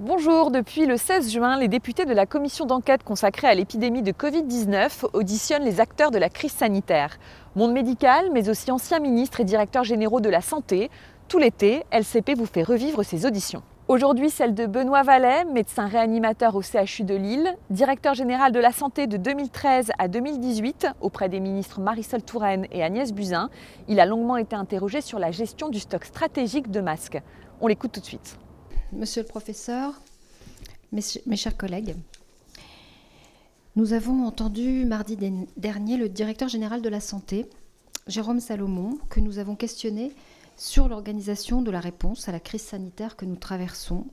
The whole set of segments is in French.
Bonjour, depuis le 16 juin, les députés de la commission d'enquête consacrée à l'épidémie de Covid-19 auditionnent les acteurs de la crise sanitaire. Monde médical, mais aussi anciens ministres et directeurs généraux de la santé. Tout l'été, LCP vous fait revivre ces auditions. Aujourd'hui, celle de Benoît Vallet, médecin réanimateur au CHU de Lille, directeur général de la santé de 2013 à 2018 auprès des ministres Marisol Touraine et Agnès Buzyn. Il a longuement été interrogé sur la gestion du stock stratégique de masques. On l'écoute tout de suite. Monsieur le professeur, mes chers collègues, nous avons entendu mardi dernier le directeur général de la santé, Jérôme Salomon, que nous avons questionné sur l'organisation de la réponse à la crise sanitaire que nous traversons,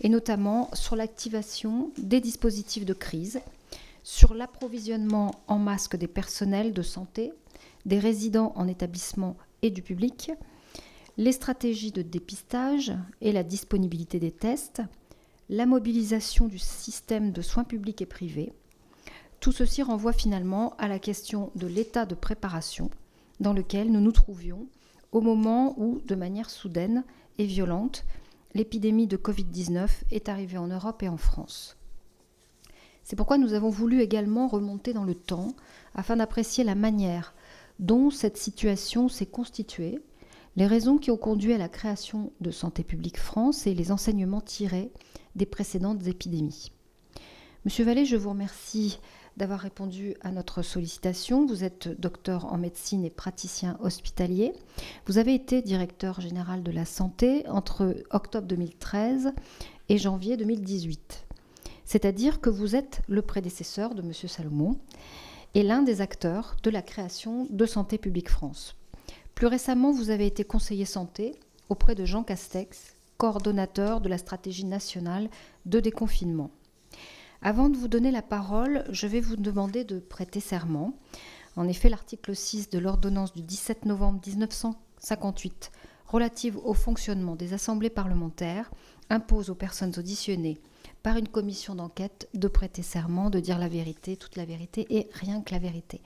et notamment sur l'activation des dispositifs de crise, sur l'approvisionnement en masques des personnels de santé, des résidents en établissement et du public, les stratégies de dépistage et la disponibilité des tests, la mobilisation du système de soins publics et privés. Tout ceci renvoie finalement à la question de l'état de préparation dans lequel nous nous trouvions au moment où, de manière soudaine et violente, l'épidémie de Covid-19 est arrivée en Europe et en France. C'est pourquoi nous avons voulu également remonter dans le temps afin d'apprécier la manière dont cette situation s'est constituée, les raisons qui ont conduit à la création de Santé publique France et les enseignements tirés des précédentes épidémies. Monsieur Vallet, je vous remercie d'avoir répondu à notre sollicitation. Vous êtes docteur en médecine et praticien hospitalier. Vous avez été directeur général de la santé entre octobre 2013 et janvier 2018. C'est-à-dire que vous êtes le prédécesseur de monsieur Salomon et l'un des acteurs de la création de Santé publique France. Plus récemment, vous avez été conseiller santé auprès de Jean Castex, coordonnateur de la stratégie nationale de déconfinement. Avant de vous donner la parole, je vais vous demander de prêter serment. En effet, l'article 6 de l'ordonnance du 17 novembre 1958 relative au fonctionnement des assemblées parlementaires impose aux personnes auditionnées par une commission d'enquête de prêter serment, de dire la vérité, toute la vérité et rien que la vérité.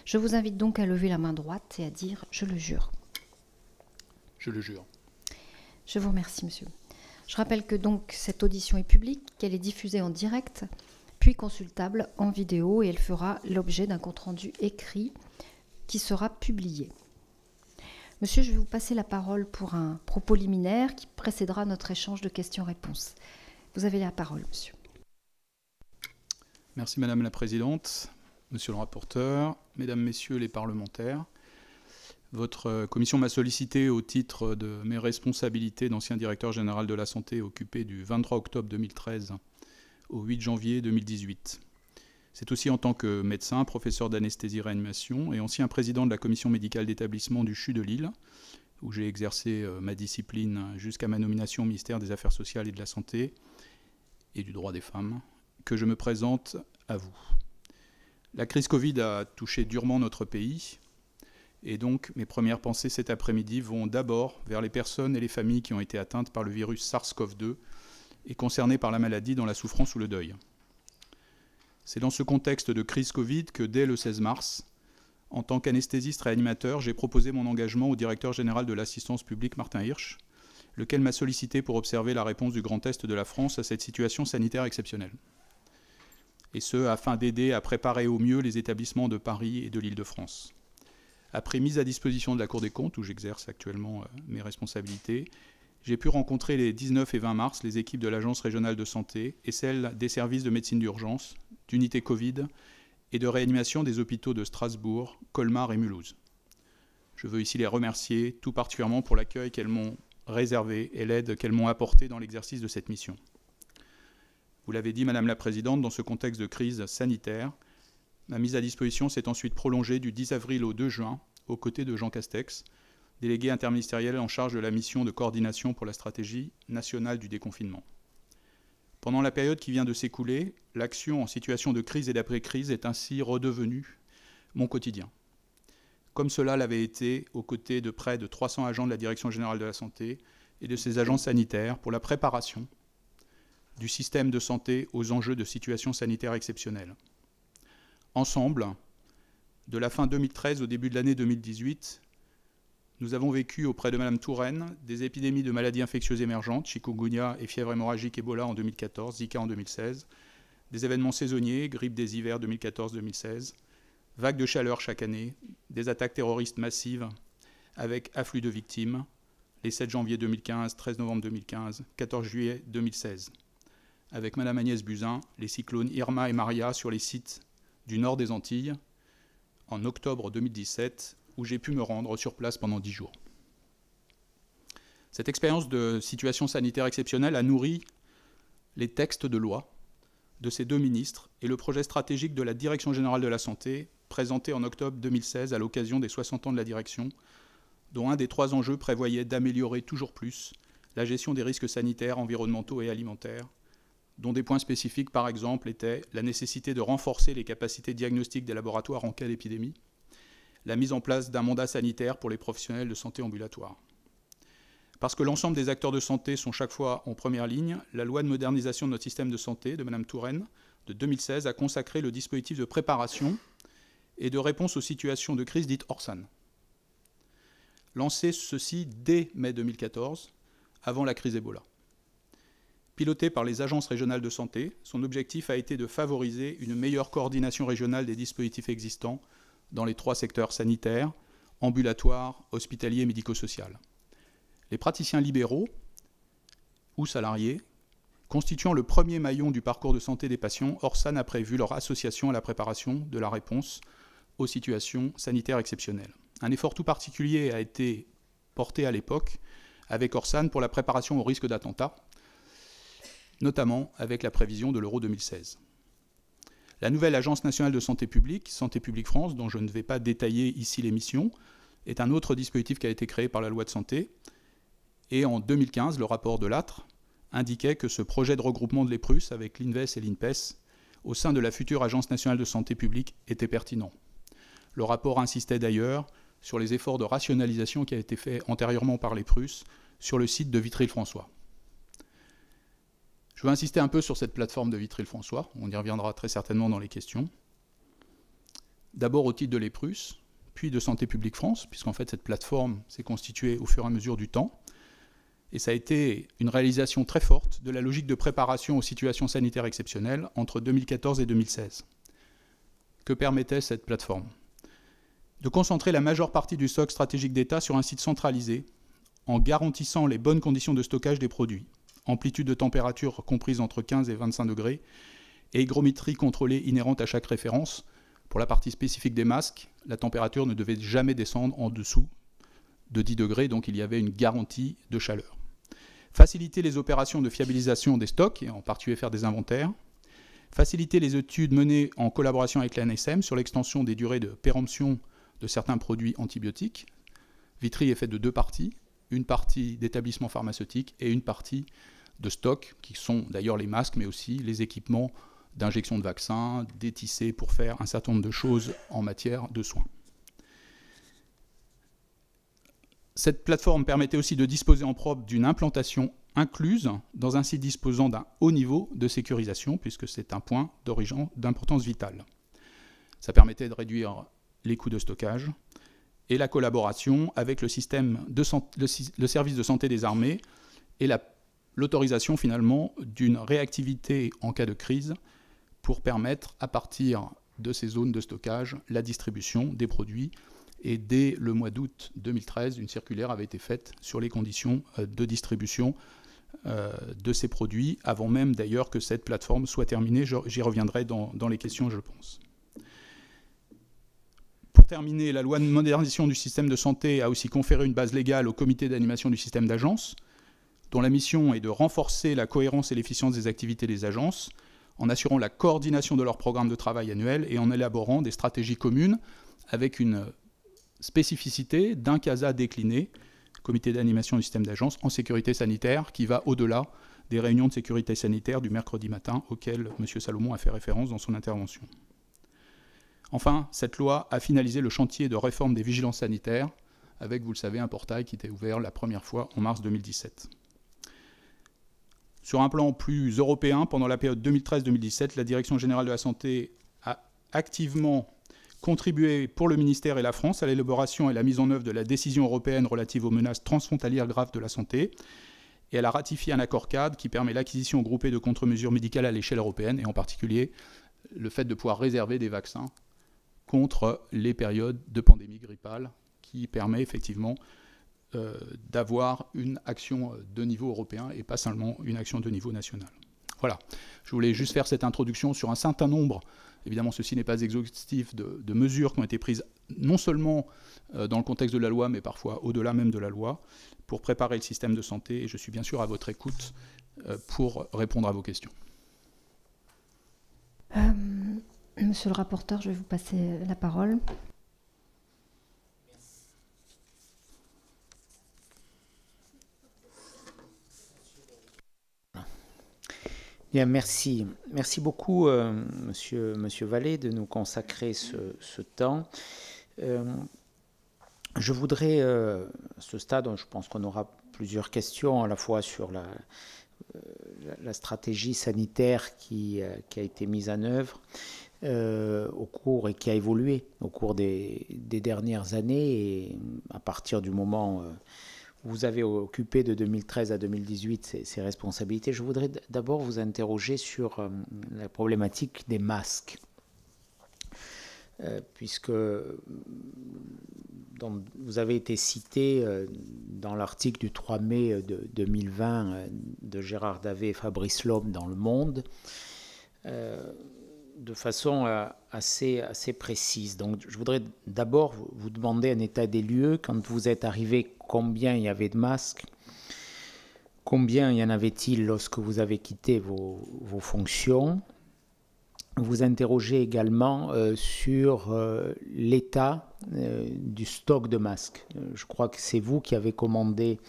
Je vous invite donc à lever la main droite et à dire « je le jure ». Je le jure. Je vous remercie, monsieur. Je rappelle que donc cette audition est publique, qu'elle est diffusée en direct, puis consultable en vidéo et elle fera l'objet d'un compte-rendu écrit qui sera publié. Monsieur, je vais vous passer la parole pour un propos liminaire qui précédera notre échange de questions-réponses. Vous avez la parole, monsieur. Merci Madame la Présidente, Monsieur le rapporteur, Mesdames, Messieurs les parlementaires. Votre commission m'a sollicité au titre de mes responsabilités d'ancien directeur général de la santé occupé du 23 octobre 2013 au 8 janvier 2018. C'est aussi en tant que médecin, professeur d'anesthésie-réanimation et ancien président de la commission médicale d'établissement du CHU de Lille, où j'ai exercé ma discipline jusqu'à ma nomination au ministère des Affaires sociales et de la Santé et du droit des femmes, que je me présente à vous. La crise Covid a touché durement notre pays, et donc mes premières pensées cet après-midi vont d'abord vers les personnes et les familles qui ont été atteintes par le virus SARS-CoV-2 et concernées par la maladie dans la souffrance ou le deuil. C'est dans ce contexte de crise Covid que dès le 16 mars, en tant qu'anesthésiste réanimateur, j'ai proposé mon engagement au directeur général de l'assistance publique Martin Hirsch, lequel m'a sollicité pour observer la réponse du Grand Est de la France à cette situation sanitaire exceptionnelle. Et ce, afin d'aider à préparer au mieux les établissements de Paris et de l'Île-de-France. Après mise à disposition de la Cour des comptes, où j'exerce actuellement mes responsabilités, j'ai pu rencontrer les 19 et 20 mars les équipes de l'Agence régionale de santé et celles des services de médecine d'urgence, d'unité Covid et de réanimation des hôpitaux de Strasbourg, Colmar et Mulhouse. Je veux ici les remercier tout particulièrement pour l'accueil qu'elles m'ont réservé et l'aide qu'elles m'ont apportée dans l'exercice de cette mission. Vous l'avez dit, Madame la Présidente, dans ce contexte de crise sanitaire, ma mise à disposition s'est ensuite prolongée du 10 avril au 2 juin, aux côtés de Jean Castex, délégué interministériel en charge de la mission de coordination pour la stratégie nationale du déconfinement. Pendant la période qui vient de s'écouler, l'action en situation de crise et d'après-crise est ainsi redevenue mon quotidien. Comme cela l'avait été aux côtés de près de 300 agents de la Direction générale de la santé et de ses agents sanitaires pour la préparation du système de santé aux enjeux de situation sanitaire exceptionnelle. Ensemble, de la fin 2013 au début de l'année 2018, nous avons vécu auprès de Mme Touraine des épidémies de maladies infectieuses émergentes, chikungunya et fièvre hémorragique Ebola en 2014, Zika en 2016, des événements saisonniers, grippe des hivers 2014-2016, vagues de chaleur chaque année, des attaques terroristes massives avec afflux de victimes, les 7 janvier 2015, 13 novembre 2015, 14 juillet 2016. Avec Mme Agnès Buzyn, les cyclones Irma et Maria sur les sites du nord des Antilles, en octobre 2017, où j'ai pu me rendre sur place pendant 10 jours. Cette expérience de situation sanitaire exceptionnelle a nourri les textes de loi de ces deux ministres et le projet stratégique de la Direction générale de la santé, présenté en octobre 2016 à l'occasion des 60 ans de la direction, dont un des 3 enjeux prévoyait d'améliorer toujours plus la gestion des risques sanitaires, environnementaux et alimentaires, dont des points spécifiques, par exemple, étaient la nécessité de renforcer les capacités diagnostiques des laboratoires en cas d'épidémie, la mise en place d'un mandat sanitaire pour les professionnels de santé ambulatoire. Parce que l'ensemble des acteurs de santé sont chaque fois en première ligne, la loi de modernisation de notre système de santé de Mme Touraine de 2016 a consacré le dispositif de préparation et de réponse aux situations de crise dites Orsan. Lancé ceci dès mai 2014, avant la crise Ebola. Piloté par les agences régionales de santé, son objectif a été de favoriser une meilleure coordination régionale des dispositifs existants dans les 3 secteurs sanitaires, ambulatoires, hospitaliers et médico-social. Les praticiens libéraux ou salariés, constituant le premier maillon du parcours de santé des patients, Orsan a prévu leur association à la préparation de la réponse aux situations sanitaires exceptionnelles. Un effort tout particulier a été porté à l'époque avec Orsan pour la préparation au risque d'attentat, notamment avec la prévision de l'Euro 2016. La nouvelle Agence nationale de santé publique, Santé publique France, dont je ne vais pas détailler ici les missions, est un autre dispositif qui a été créé par la loi de santé. Et en 2015, le rapport de l'ATRE indiquait que ce projet de regroupement de l'EPRUS avec l'INVES et l'INPES au sein de la future Agence nationale de santé publique était pertinent. Le rapport insistait d'ailleurs sur les efforts de rationalisation qui a été fait antérieurement par l'EPRUS sur le site de Vitry-le-François. Je veux insister un peu sur cette plateforme de Vitry-le-François, on y reviendra très certainement dans les questions. D'abord au titre de l'EPRUS, puis de Santé publique France, puisqu'en fait cette plateforme s'est constituée au fur et à mesure du temps. Et ça a été une réalisation très forte de la logique de préparation aux situations sanitaires exceptionnelles entre 2014 et 2016. Que permettait cette plateforme? De concentrer la majeure partie du stock stratégique d'État sur un site centralisé, en garantissant les bonnes conditions de stockage des produits, amplitude de température comprise entre 15 et 25 degrés, et hygrométrie contrôlée inhérente à chaque référence. Pour la partie spécifique des masques, la température ne devait jamais descendre en dessous de 10 degrés, donc il y avait une garantie de chaleur. Faciliter les opérations de fiabilisation des stocks, et en particulier faire des inventaires. Faciliter les études menées en collaboration avec l'ANSM sur l'extension des durées de péremption de certains produits antibiotiques. Vitry est fait de 2 parties, une partie d'établissements pharmaceutiques et une partie de stock, qui sont d'ailleurs les masques, mais aussi les équipements d'injection de vaccins, des tissés pour faire un certain nombre de choses en matière de soins. Cette plateforme permettait aussi de disposer en propre d'une implantation incluse dans un site disposant d'un haut niveau de sécurisation, puisque c'est un point d'importance vitale. Ça permettait de réduire les coûts de stockage et la collaboration avec le service de santé des armées et l'autorisation finalement d'une réactivité en cas de crise pour permettre, à partir de ces zones de stockage, la distribution des produits. Et dès le mois d'août 2013, une circulaire avait été faite sur les conditions de distribution de ces produits, avant même d'ailleurs que cette plateforme soit terminée. J'y reviendrai dans les questions, je pense. Pour terminer, la loi de modernisation du système de santé a aussi conféré une base légale au comité d'animation du système d'agences, dont la mission est de renforcer la cohérence et l'efficience des activités des agences, en assurant la coordination de leurs programmes de travail annuels et en élaborant des stratégies communes avec une spécificité d'un CASA décliné, comité d'animation du système d'agence, en sécurité sanitaire, qui va au-delà des réunions de sécurité sanitaire du mercredi matin auxquelles M. Salomon a fait référence dans son intervention. Enfin, cette loi a finalisé le chantier de réforme des vigilances sanitaires, avec, vous le savez, un portail qui était ouvert la première fois en mars 2017. Sur un plan plus européen, pendant la période 2013-2017, la Direction générale de la santé a activement contribuer pour le ministère et la France à l'élaboration et la mise en œuvre de la décision européenne relative aux menaces transfrontalières graves de la santé. Et elle a ratifié un accord cadre qui permet l'acquisition groupée de contre-mesures médicales à l'échelle européenne, et en particulier le fait de pouvoir réserver des vaccins contre les périodes de pandémie grippale, qui permet effectivement d'avoir une action de niveau européen et pas seulement une action de niveau national. Voilà, je voulais juste faire cette introduction sur un certain nombre, évidemment ceci n'est pas exhaustif, de mesures qui ont été prises non seulement dans le contexte de la loi, mais parfois au-delà même de la loi, pour préparer le système de santé, et je suis bien sûr à votre écoute pour répondre à vos questions. Monsieur le rapporteur, je vais vous passer la parole. Bien, merci. Merci beaucoup, monsieur Vallée, de nous consacrer ce temps. Je voudrais, à ce stade, je pense qu'on aura plusieurs questions, à la fois sur la stratégie sanitaire qui a été mise en œuvre au cours et qui a évolué au cours des dernières années, et à partir du moment où vous avez occupé de 2013 à 2018 ces responsabilités. Je voudrais d'abord vous interroger sur la problématique des masques, puisque vous avez été cité dans l'article du 3 mai 2020 de Gérard Davet et Fabrice Lhomme dans Le Monde, de façon assez précise. Donc je voudrais d'abord vous demander un état des lieux. Quand vous êtes arrivé, combien il y avait de masques? Combien y en avait-il lorsque vous avez quitté vos fonctions? Vous interrogez également sur l'état du stock de masques. Je crois que c'est vous qui avez commandé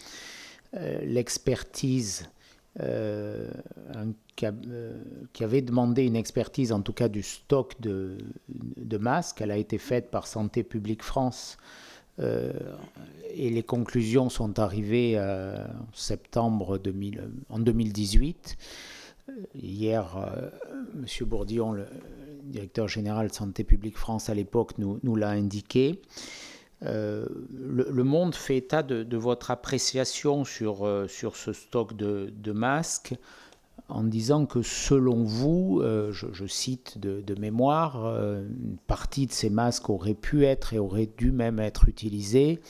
l'expertise, qui avait demandé une expertise en tout cas du stock de masques. Elle a été faite par Santé publique France et les conclusions sont arrivées en septembre 2018. Hier, M. Bourdillon, le directeur général de Santé publique France à l'époque, nous l'a indiqué. Le Monde fait état de votre appréciation sur ce stock de masques, en disant que selon vous, je cite de mémoire, une partie de ces masques aurait pu être et aurait dû même être utilisés,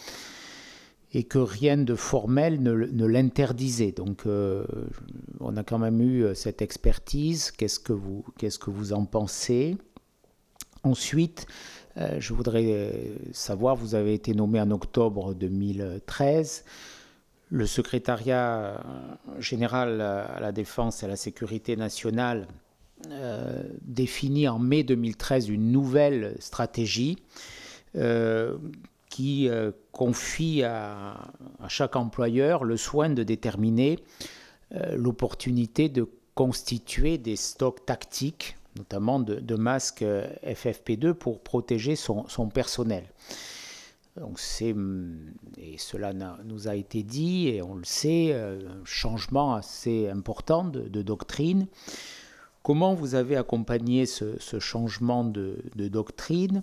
et que rien de formel ne l'interdisait. Donc on a quand même eu cette expertise. Qu'est-ce que vous en pensez? Ensuite, je voudrais savoir, vous avez été nommé en octobre 2013. Le secrétariat général à la défense et à la sécurité nationale définit en mai 2013 une nouvelle stratégie qui confie à chaque employeur le soin de déterminer l'opportunité de constituer des stocks tactiques, notamment de masques FFP2 pour protéger son personnel. Donc et cela nous a été dit, et on le sait, un changement assez important de doctrine. Comment vous avez accompagné ce changement de doctrine?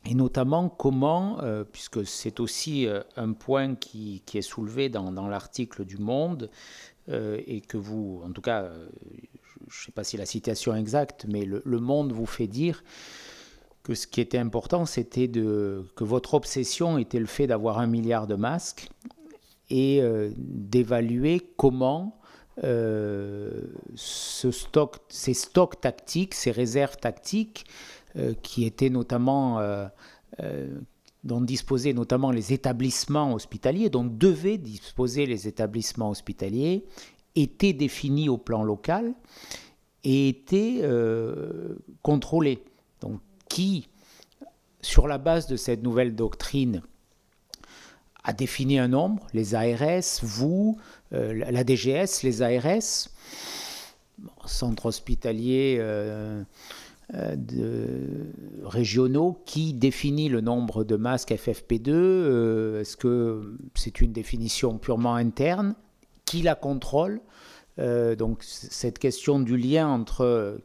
Et notamment comment, puisque c'est aussi un point qui est soulevé dans l'article du Monde, et que vous, en tout cas, je ne sais pas si la citation est exacte, mais le Monde vous fait dire que ce qui était important, c'était que votre obsession était le fait d'avoir 1 milliard de masques et d'évaluer comment ces stocks tactiques, ces réserves tactiques, qui étaient notamment, dont disposaient notamment les établissements hospitaliers, dont devaient disposer les établissements hospitaliers, étaient définis au plan local et étaient contrôlés. Donc, qui, sur la base de cette nouvelle doctrine, a défini un nombre, les ARS, vous, la DGS, les ARS, centres hospitaliers régionaux, qui définit le nombre de masques FFP2? Est-ce que c'est une définition purement interne? Qui la contrôle? Donc cette question du lien entre,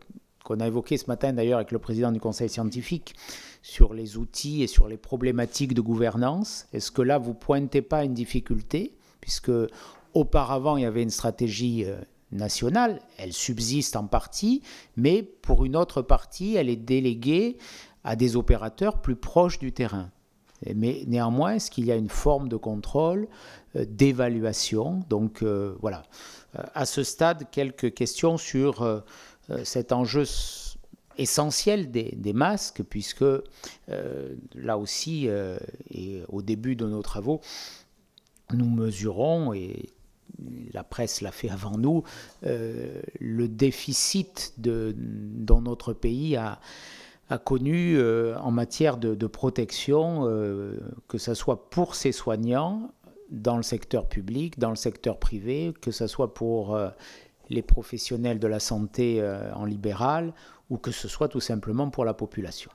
qu'on a évoqué ce matin d'ailleurs avec le président du conseil scientifique, sur les outils et sur les problématiques de gouvernance. Est-ce que là, vous ne pointez pas une difficulté, puisque auparavant, il y avait une stratégie nationale, elle subsiste en partie, mais pour une autre partie, elle est déléguée à des opérateurs plus proches du terrain. Mais néanmoins, est-ce qu'il y a une forme de contrôle, d'évaluation? Donc voilà. À ce stade, quelques questions sur cet enjeu essentiel des masques, puisque là aussi, et au début de nos travaux, nous mesurons, et la presse l'a fait avant nous, le déficit dont notre pays a connu en matière de protection, que ce soit pour ses soignants, dans le secteur public, dans le secteur privé, que ce soit pour les professionnels de la santé en libéral, ou que ce soit tout simplement pour la population.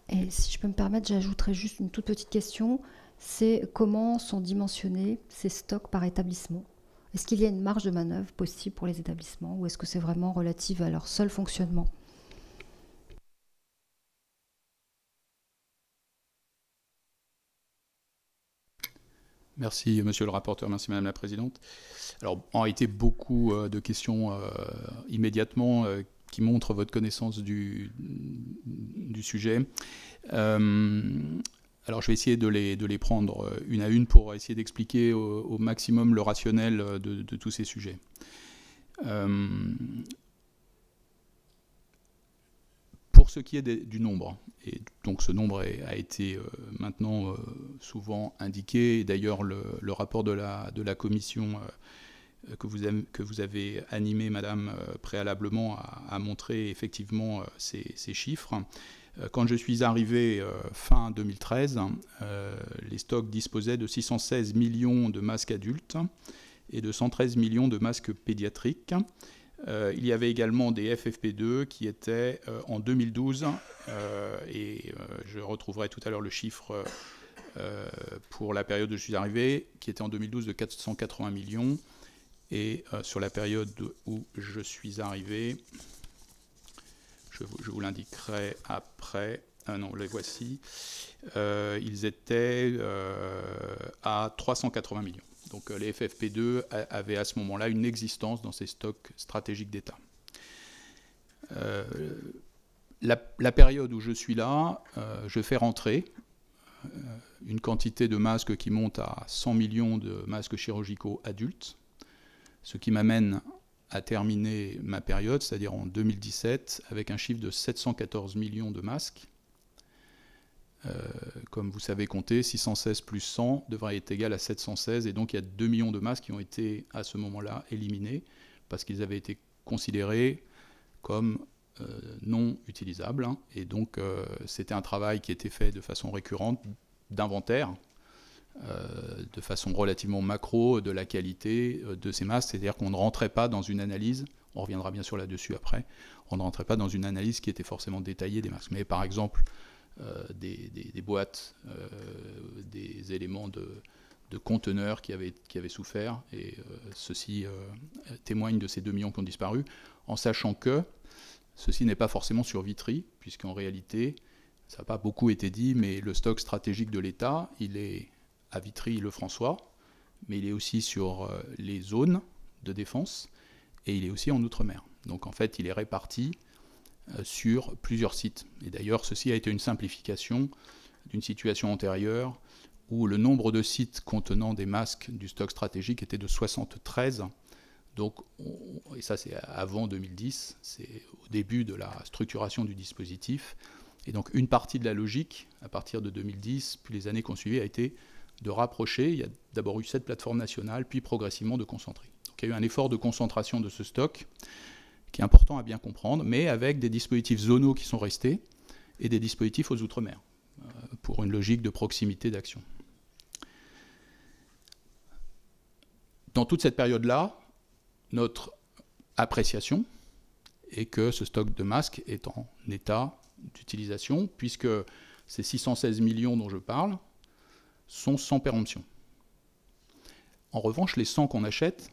Et si je peux me permettre, j'ajouterais juste une toute petite question, c'est comment sont dimensionnés ces stocks par établissement? Est-ce qu'il y a une marge de manœuvre possible pour les établissements, ou est-ce que c'est vraiment relatif à leur seul fonctionnement? Merci, monsieur le rapporteur. Merci, madame la présidente. Alors, en réalité, beaucoup de questions immédiatement qui montrent votre connaissance du sujet. Alors, je vais essayer de les prendre une à une pour essayer d'expliquer au maximum le rationnel de tous ces sujets. Pour ce qui est du nombre, et donc ce nombre a été maintenant souvent indiqué, et d'ailleurs le rapport de la commission que vous avez animé, madame, préalablement, a montré effectivement ces chiffres. Quand je suis arrivé fin 2013, les stocks disposaient de 616 millions de masques adultes et de 113 millions de masques pédiatriques. Il y avait également des FFP2 qui étaient en 2012, et je retrouverai tout à l'heure le chiffre pour la période où je suis arrivé, qui était en 2012 de 480 millions, et sur la période où je suis arrivé, je vous l'indiquerai après, non, les voici, ils étaient à 380 millions. Donc les FFP2 avaient à ce moment-là une existence dans ces stocks stratégiques d'État. La période où je suis là, je fais rentrer une quantité de masques qui monte à 100 millions de masques chirurgicaux adultes, ce qui m'amène à terminer ma période, c'est-à-dire en 2017, avec un chiffre de 714 millions de masques. Comme vous savez compter, 616 plus 100 devrait être égal à 716, et donc il y a 2 millions de masques qui ont été à ce moment-là éliminés parce qu'ils avaient été considérés comme non utilisables, hein. Et donc c'était un travail qui était fait de façon récurrente, d'inventaire, de façon relativement macro, de la qualité de ces masques, c'est-à-dire qu'on ne rentrait pas dans une analyse, on reviendra bien sûr là-dessus après, on ne rentrait pas dans une analyse qui était forcément détaillée des masques. Mais par exemple, des boîtes, des éléments de conteneurs qui avaient souffert, et ceci témoigne de ces 2 millions qui ont disparu, en sachant que ceci n'est pas forcément sur Vitry, puisqu'en réalité, ça n'a pas beaucoup été dit, mais le stock stratégique de l'État, il est à Vitry-le-François, mais il est aussi sur les zones de défense, et il est aussi en Outre-mer. Donc en fait, il est réparti sur plusieurs sites. Et d'ailleurs, ceci a été une simplification d'une situation antérieure où le nombre de sites contenant des masques du stock stratégique était de 73. Donc, et ça c'est avant 2010, c'est au début de la structuration du dispositif. Et donc une partie de la logique, à partir de 2010, puis les années qui ont suivi, a été de rapprocher. Il y a d'abord eu cette plateforme nationale, puis progressivement de concentrer. Donc il y a eu un effort de concentration de ce stock, qui est important à bien comprendre, mais avec des dispositifs zonaux qui sont restés et des dispositifs aux Outre-mer, pour une logique de proximité d'action. Dans toute cette période-là, notre appréciation est que ce stock de masques est en état d'utilisation, puisque ces 616 millions dont je parle sont sans péremption. En revanche, les 100 qu'on achète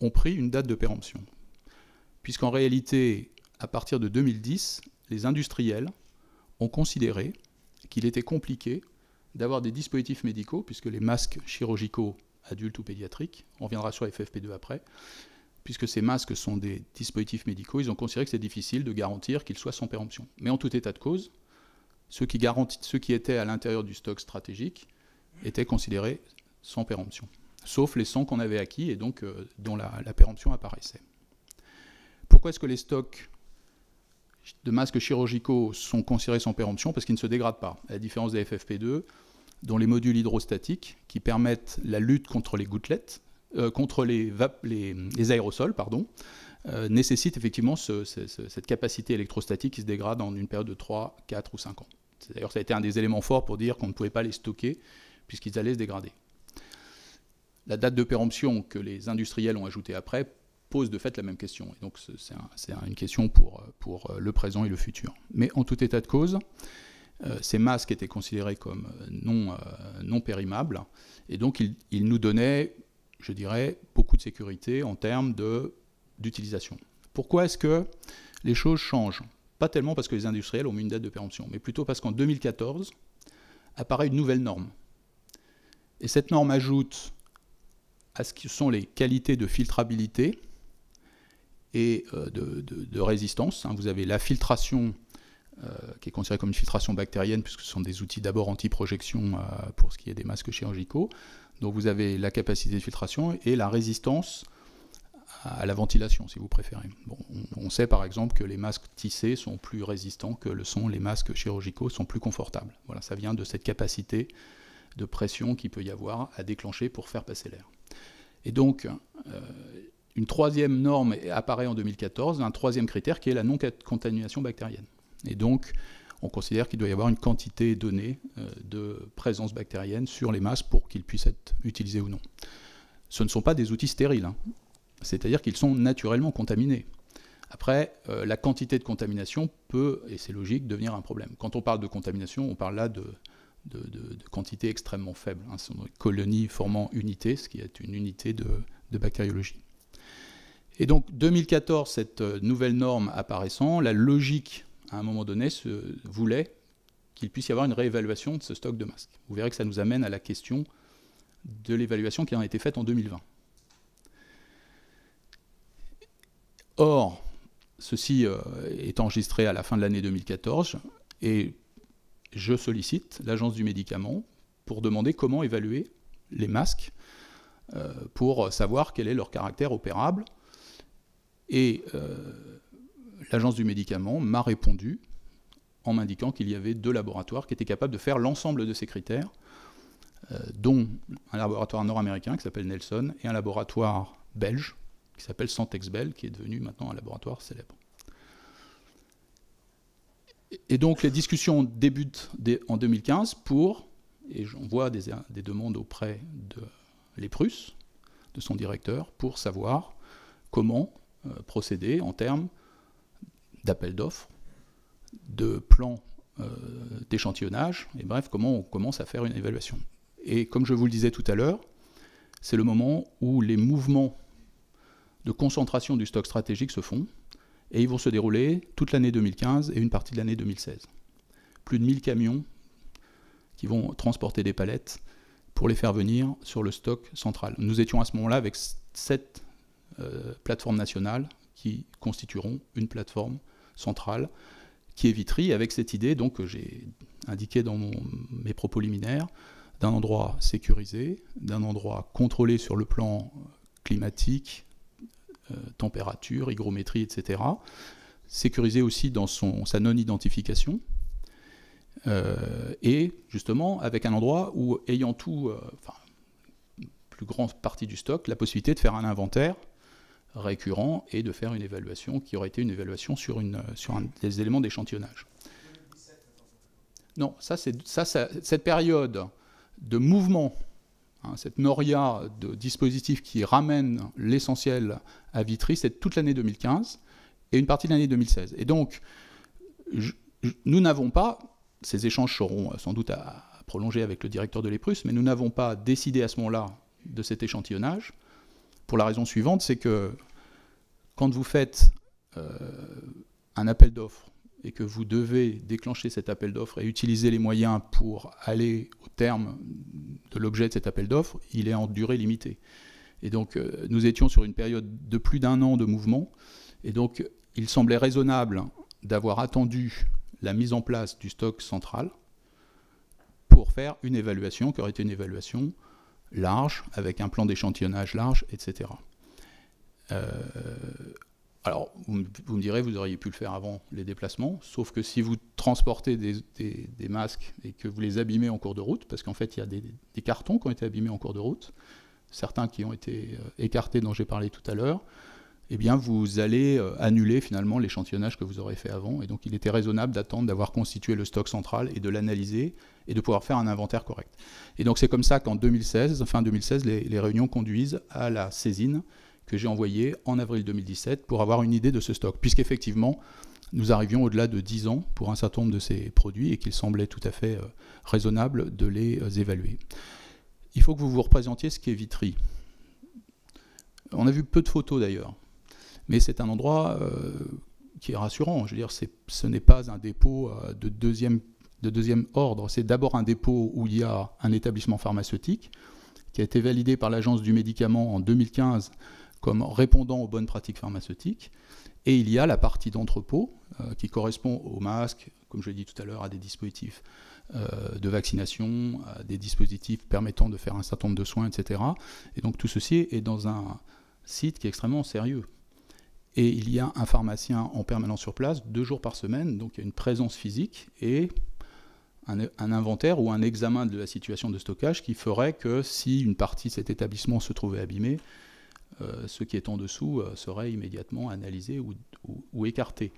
ont pris une date de péremption, puisqu'en réalité, à partir de 2010, les industriels ont considéré qu'il était compliqué d'avoir des dispositifs médicaux, puisque les masques chirurgicaux adultes ou pédiatriques, on reviendra sur FFP2 après, puisque ces masques sont des dispositifs médicaux, ils ont considéré que c'est difficile de garantir qu'ils soient sans péremption. Mais en tout état de cause, ceux qui étaient à l'intérieur du stock stratégique étaient considérés sans péremption, sauf les 100 qu'on avait acquis et donc dont la péremption apparaissait. Pourquoi est-ce que les stocks de masques chirurgicaux sont considérés sans péremption? Parce qu'ils ne se dégradent pas, à la différence des FFP2, dont les modules hydrostatiques, qui permettent la lutte contre les gouttelettes, contre les aérosols, nécessitent effectivement cette capacité électrostatique qui se dégrade en une période de 3, 4 ou 5 ans. D'ailleurs, ça a été un des éléments forts pour dire qu'on ne pouvait pas les stocker, puisqu'ils allaient se dégrader. La date de péremption que les industriels ont ajoutée après pose de fait la même question. Et donc c'est une question pour le présent et le futur. Mais en tout état de cause, ces masques étaient considérés comme non périmables, et donc ils nous donnaient, je dirais, beaucoup de sécurité en termes d'utilisation. Pourquoi est-ce que les choses changent? Pas tellement parce que les industriels ont mis une date de péremption, mais plutôt parce qu'en 2014 apparaît une nouvelle norme. Et cette norme ajoute à ce que sont les qualités de filtrabilité et de résistance. Vous avez la filtration, qui est considérée comme une filtration bactérienne, puisque ce sont des outils d'abord anti-projection pour ce qui est des masques chirurgicaux. Donc vous avez la capacité de filtration et la résistance à la ventilation, si vous préférez. Bon, on sait par exemple que les masques tissés sont plus résistants que le sont les masques chirurgicaux, sont plus confortables. Voilà, ça vient de cette capacité de pression qu'il peut y avoir à déclencher pour faire passer l'air. Et donc, une troisième norme apparaît en 2014, un troisième critère qui est la non-contamination bactérienne. Et donc, on considère qu'il doit y avoir une quantité donnée de présence bactérienne sur les masques pour qu'ils puissent être utilisés ou non. Ce ne sont pas des outils stériles, c'est-à-dire qu'ils sont naturellement contaminés. Après, la quantité de contamination peut, et c'est logique, devenir un problème. Quand on parle de contamination, on parle là de quantités extrêmement faibles. Ce sont des colonies formant unité, ce qui est une unité de bactériologie. Et donc, 2014, cette nouvelle norme apparaissant, la logique, à un moment donné, voulait qu'il puisse y avoir une réévaluation de ce stock de masques. Vous verrez que ça nous amène à la question de l'évaluation qui en a été faite en 2020. Or, ceci est enregistré à la fin de l'année 2014, et je sollicite l'Agence du médicament pour demander comment évaluer les masques, pour savoir quel est leur caractère opérable. Et l'Agence du médicament m'a répondu en m'indiquant qu'il y avait 2 laboratoires qui étaient capables de faire l'ensemble de ces critères, dont un laboratoire nord-américain qui s'appelle Nelson et un laboratoire belge qui s'appelle Santexbel, qui est devenu maintenant un laboratoire célèbre. Et donc les discussions débutent en 2015 et j'envoie des demandes auprès de l'EPRUS, de son directeur, pour savoir comment procéder en termes d'appel d'offres, de plans d'échantillonnage, et bref, comment on commence à faire une évaluation. Et comme je vous le disais tout à l'heure, c'est le moment où les mouvements de concentration du stock stratégique se font, et ils vont se dérouler toute l'année 2015 et une partie de l'année 2016. Plus de 1000 camions qui vont transporter des palettes pour les faire venir sur le stock central. Nous étions à ce moment-là avec 7 plateformes nationales qui constitueront une plateforme centrale qui est Vitry, avec cette idée donc, que j'ai indiquée dans mes propos liminaires, d'un endroit sécurisé, d'un endroit contrôlé sur le plan climatique, température, hygrométrie, etc. Sécurisé aussi dans sa non-identification, et justement avec un endroit où, ayant plus grande partie du stock, la possibilité de faire un inventaire récurrent et de faire une évaluation qui aurait été une évaluation sur des éléments d'échantillonnage. Non, cette période de mouvement, cette noria de dispositifs qui ramène l'essentiel à Vitry, c'est toute l'année 2015 et une partie de l'année 2016. Et donc, nous n'avons pas, ces échanges seront sans doute à prolonger avec le directeur de l'EPRUS, mais nous n'avons pas décidé à ce moment-là de cet échantillonnage, pour la raison suivante, c'est que quand vous faites un appel d'offres et que vous devez déclencher cet appel d'offres et utiliser les moyens pour aller au terme de l'objet de cet appel d'offres, il est en durée limitée. Et donc, nous étions sur une période de plus d'1 an de mouvement, et donc, il semblait raisonnable d'avoir attendu la mise en place du stock central pour faire une évaluation qui aurait été une évaluation large, avec un plan d'échantillonnage large, etc. Alors, vous me direz, vous auriez pu le faire avant les déplacements, sauf que si vous transportez des masques et que vous les abîmez en cours de route, parce qu'en fait, il y a des cartons qui ont été abîmés en cours de route, certains qui ont été écartés dont j'ai parlé tout à l'heure, eh bien, vous allez annuler finalement l'échantillonnage que vous aurez fait avant. Et donc, il était raisonnable d'attendre d'avoir constitué le stock central et de l'analyser et de pouvoir faire un inventaire correct. Et donc, c'est comme ça qu'en 2016, fin 2016, les réunions conduisent à la saisine que j'ai envoyée en avril 2017 pour avoir une idée de ce stock. Puisqu'effectivement, nous arrivions au-delà de 10 ans pour un certain nombre de ces produits et qu'il semblait tout à fait raisonnable de les évaluer. Il faut que vous vous représentiez ce qu'est Vitry. On a vu peu de photos d'ailleurs. Mais c'est un endroit qui est rassurant. Je veux dire, ce n'est pas un dépôt de deuxième ordre. C'est d'abord un dépôt où il y a un établissement pharmaceutique qui a été validé par l'Agence du médicament en 2015 comme répondant aux bonnes pratiques pharmaceutiques. Et il y a la partie d'entrepôt qui correspond aux masques, comme je l'ai dit tout à l'heure, à des dispositifs de vaccination, à des dispositifs permettant de faire un certain nombre de soins, etc. Et donc tout ceci est dans un site qui est extrêmement sérieux. Et il y a un pharmacien en permanence sur place, 2 jours par semaine, donc il y a une présence physique et un inventaire ou un examen de la situation de stockage qui ferait que si une partie de cet établissement se trouvait abîmée, ce qui est en dessous serait immédiatement analysé ou écarté.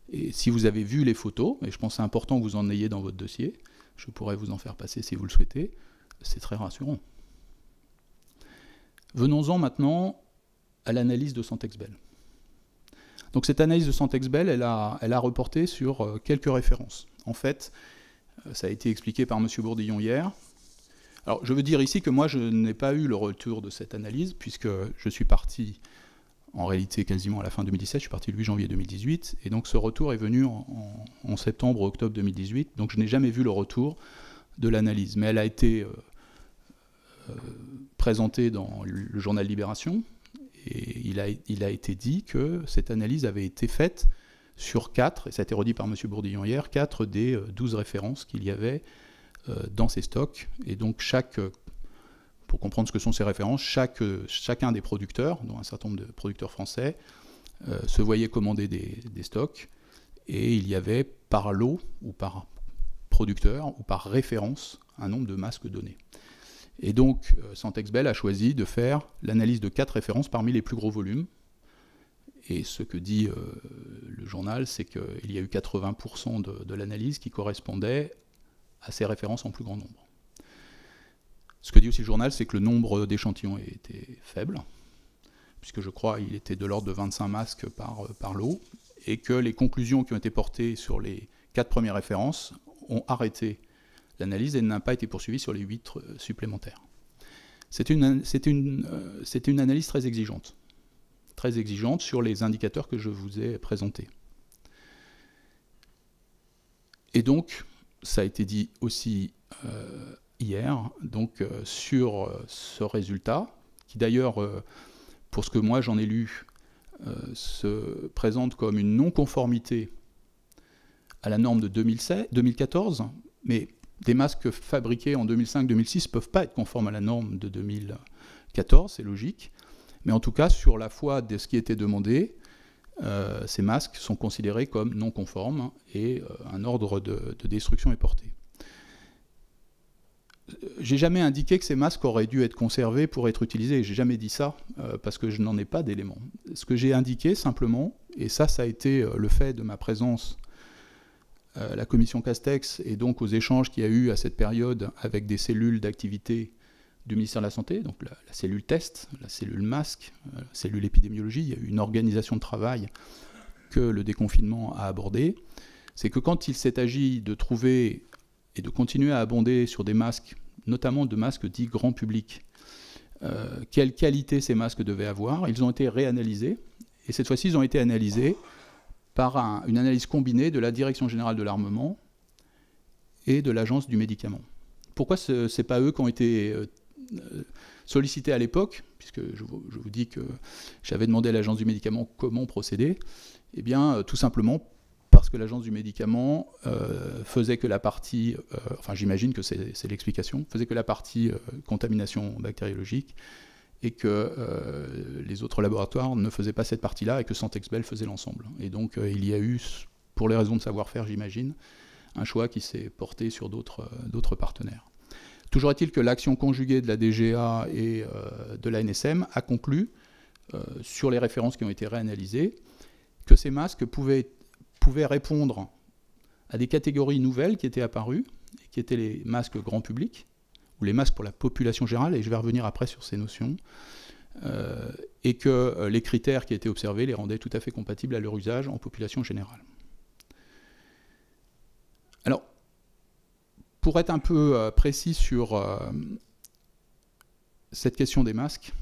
Et si vous avez vu les photos, et je pense que c'est important que vous en ayez dans votre dossier, je pourrais vous en faire passer si vous le souhaitez, c'est très rassurant. Venons-en maintenant à l'analyse de Santexbel. Donc cette analyse de Santexbel, elle a reporté sur quelques références. En fait, ça a été expliqué par M. Bourdillon hier. Alors je veux dire ici que moi je n'ai pas eu le retour de cette analyse, puisque je suis parti, en réalité quasiment à la fin 2017, je suis parti le 8 janvier 2018, et donc ce retour est venu en septembre, octobre 2018, donc je n'ai jamais vu le retour de l'analyse. Mais elle a été présentée dans le journal Libération, et il a été dit que cette analyse avait été faite sur 4, et ça a été redit par M. Bourdillon hier, 4 des 12 références qu'il y avait dans ces stocks. Et donc pour comprendre ce que sont ces références, chacun des producteurs, dont un certain nombre de producteurs français, se voyait commander des stocks, et il y avait par lot, ou par producteur, ou par référence, un nombre de masques donnés. Et donc, Santexbel a choisi de faire l'analyse de 4 références parmi les plus gros volumes. Et ce que dit le journal, c'est qu'il y a eu 80% de l'analyse qui correspondait à ces références en plus grand nombre. Ce que dit aussi le journal, c'est que le nombre d'échantillons était faible, puisque je crois qu'il était de l'ordre de 25 masques par lot, et que les conclusions qui ont été portées sur les 4 premières références ont arrêté l'analyse et n'a pas été poursuivie sur les 8 supplémentaires. C'était une analyse très exigeante sur les indicateurs que je vous ai présentés. Et donc, ça a été dit aussi hier, donc sur ce résultat, qui d'ailleurs, pour ce que moi j'en ai lu, se présente comme une non-conformité à la norme de 2014, mais des masques fabriqués en 2005-2006 ne peuvent pas être conformes à la norme de 2014, c'est logique. Mais en tout cas, sur la foi de ce qui était demandé, ces masques sont considérés comme non conformes et un ordre de destruction est porté. J'ai jamais indiqué que ces masques auraient dû être conservés pour être utilisés. J'ai jamais dit ça parce que je n'en ai pas d'éléments. Ce que j'ai indiqué simplement, et ça a été le fait de ma présence à la commission Castex et donc aux échanges qu'il y a eu à cette période avec des cellules d'activité du ministère de la Santé, donc la cellule test, la cellule masque, la cellule épidémiologie, il y a eu une organisation de travail que le déconfinement a abordée. C'est que quand il s'est agi de trouver et de continuer à abonder sur des masques, notamment de masques dits grand public, quelle qualité ces masques devaient avoir, ils ont été réanalysés, et cette fois-ci ils ont été analysés par une analyse combinée de la Direction générale de l'armement et de l'Agence du médicament. Pourquoi ce n'est pas eux qui ont été sollicités à l'époque, puisque je vous dis que j'avais demandé à l'Agence du médicament comment procéder? Eh bien, tout simplement parce que l'Agence du médicament faisait que la partie, enfin j'imagine que c'est l'explication, faisait que la partie contamination bactériologique, et que les autres laboratoires ne faisaient pas cette partie-là, et que Santexbel faisait l'ensemble. Et donc il y a eu, pour les raisons de savoir-faire j'imagine, un choix qui s'est porté sur d'autres partenaires. Toujours est-il que l'action conjuguée de la DGA et de la NSM a conclu, sur les références qui ont été réanalysées, que ces masques pouvaient répondre à des catégories nouvelles qui étaient apparues, qui étaient les masques grand public, ou les masques pour la population générale, et je vais revenir après sur ces notions, et que les critères qui étaient observés les rendaient tout à fait compatibles à leur usage en population générale. Alors, pour être un peu précis sur cette question des masques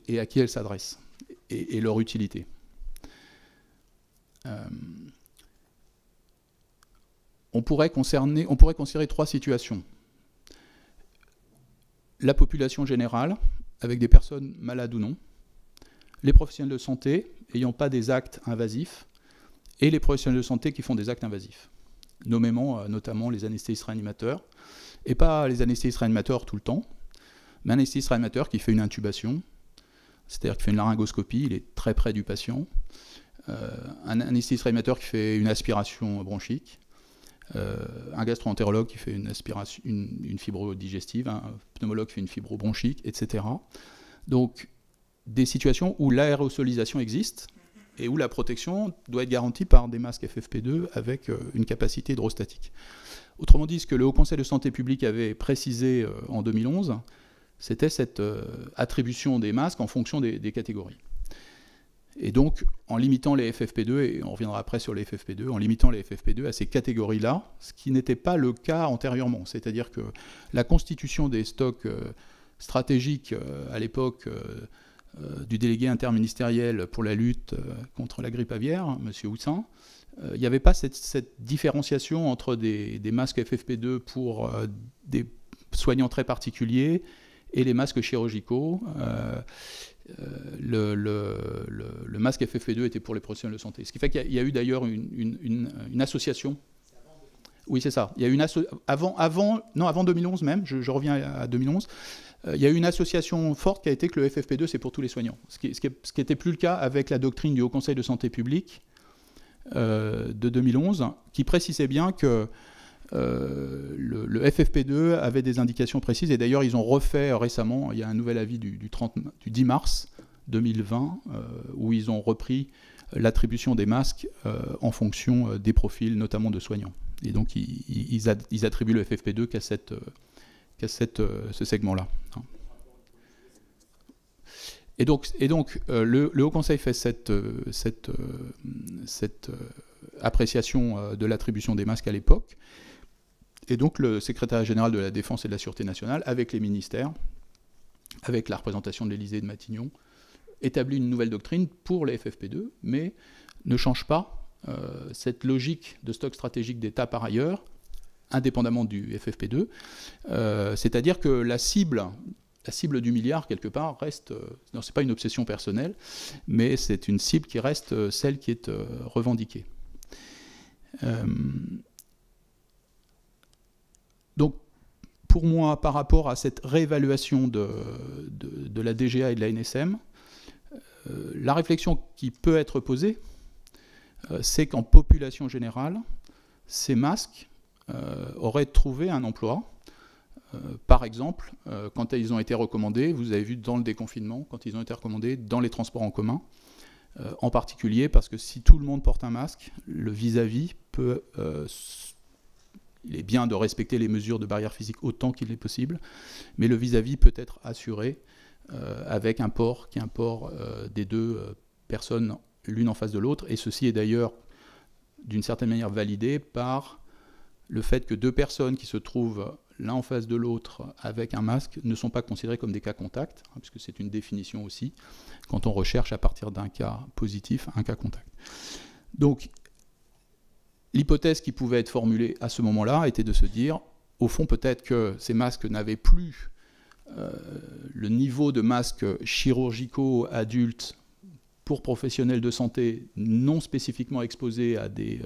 et à qui elles s'adressent, et leur utilité. On pourrait considérer trois situations. La population générale, avec des personnes malades ou non, les professionnels de santé n'ayant pas des actes invasifs, et les professionnels de santé qui font des actes invasifs, notamment les anesthésistes-réanimateurs, et pas les anesthésistes-réanimateurs tout le temps, mais un anesthésiste-réanimateur qui fait une intubation, c'est-à-dire qui fait une laryngoscopie, il est très près du patient, un anesthésiste-réanimateur qui fait une aspiration bronchique, un gastro-entérologue qui fait une fibrodigestive, un pneumologue qui fait une fibrobronchique, etc. Donc, des situations où l'aérosolisation existe et où la protection doit être garantie par des masques FFP2 avec une capacité hydrostatique. Autrement dit, ce que le Haut Conseil de santé publique avait précisé en 2011, c'était cette attribution des masques en fonction des catégories. Et donc, en limitant les FFP2, et on reviendra après sur les FFP2, en limitant les FFP2 à ces catégories-là, ce qui n'était pas le cas antérieurement. C'est-à-dire que la constitution des stocks stratégiques à l'époque du délégué interministériel pour la lutte contre la grippe aviaire, M. Houssin, il n'y avait pas cette différenciation entre des masques FFP2 pour des soignants très particuliers et les masques chirurgicaux. Le masque FFP2 était pour les professionnels de santé. Ce qui fait qu'il y a eu d'ailleurs une association. Oui, c'est ça. Il y a eu avant 2011 même, je reviens à 2011, il y a eu une association forte qui a été que le FFP2, c'est pour tous les soignants. Ce qui n'était plus le cas avec la doctrine du Haut Conseil de santé publique de 2011, qui précisait bien que le FFP2 avait des indications précises, et d'ailleurs ils ont refait récemment, il y a un nouvel avis du 10 mars 2020 où ils ont repris l'attribution des masques en fonction des profils, notamment de soignants. Et donc ils attribuent le FFP2 qu'à ce segment-là. Et donc le Haut Conseil fait cette appréciation de l'attribution des masques à l'époque. Et donc le secrétaire général de la Défense et de la Sûreté nationale, avec les ministères, avec la représentation de l'Élysée et de Matignon, établit une nouvelle doctrine pour les FFP2, mais ne change pas cette logique de stock stratégique d'État par ailleurs, indépendamment du FFP2. C'est-à-dire que la cible du milliard, quelque part, reste... non, ce n'est pas une obsession personnelle, mais c'est une cible qui reste celle qui est revendiquée. Donc, pour moi, par rapport à cette réévaluation de la DGA et de la NSM, la réflexion qui peut être posée, c'est qu'en population générale, ces masques auraient trouvé un emploi. Par exemple, quand ils ont été recommandés, vous avez vu dans le déconfinement, quand ils ont été recommandés dans les transports en commun, en particulier parce que si tout le monde porte un masque, le vis-à-vis peut... il est bien de respecter les mesures de barrière physique autant qu'il est possible, mais le vis-à-vis peut être assuré avec un port qui est un port des deux personnes l'une en face de l'autre, et ceci est d'ailleurs d'une certaine manière validé par le fait que deux personnes qui se trouvent l'un en face de l'autre avec un masque ne sont pas considérées comme des cas contacts, puisque c'est une définition aussi, quand on recherche à partir d'un cas positif un cas contact. Donc, l'hypothèse qui pouvait être formulée à ce moment-là était de se dire, au fond, peut-être que ces masques n'avaient plus le niveau de masques chirurgicaux adultes pour professionnels de santé non spécifiquement exposés à des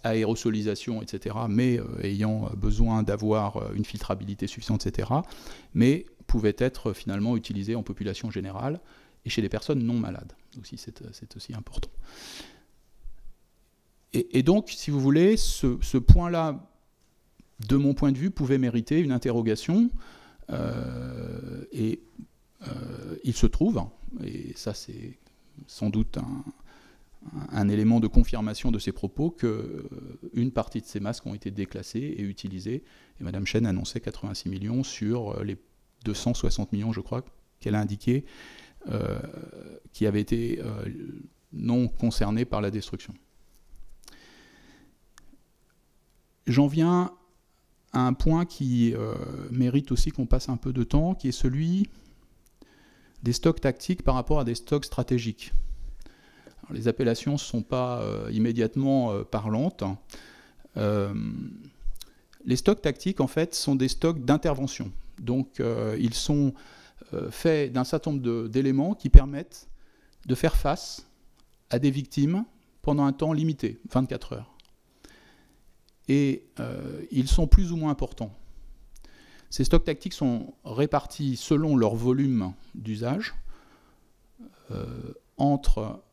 aérosolisations, etc., mais ayant besoin d'avoir une filtrabilité suffisante, etc., mais pouvaient être finalement utilisés en population générale et chez des personnes non malades. Aussi, c'est aussi important. Et donc, si vous voulez, ce point-là, de mon point de vue, pouvait mériter une interrogation. Il se trouve, et ça c'est sans doute un élément de confirmation de ces propos, qu'une partie de ces masques ont été déclassés et utilisés. Et Mme Chen annonçait 86 millions sur les 260 millions, je crois, qu'elle a indiqué, qui avaient été non concernés par la destruction. J'en viens à un point qui mérite aussi qu'on passe un peu de temps, qui est celui des stocks tactiques par rapport à des stocks stratégiques. Alors, les appellations ne sont pas immédiatement parlantes. Les stocks tactiques, en fait, sont des stocks d'intervention. Donc, ils sont faits d'un certain nombre d'éléments qui permettent de faire face à des victimes pendant un temps limité, 24 heures. Et ils sont plus ou moins importants. Ces stocks tactiques sont répartis selon leur volume d'usage entre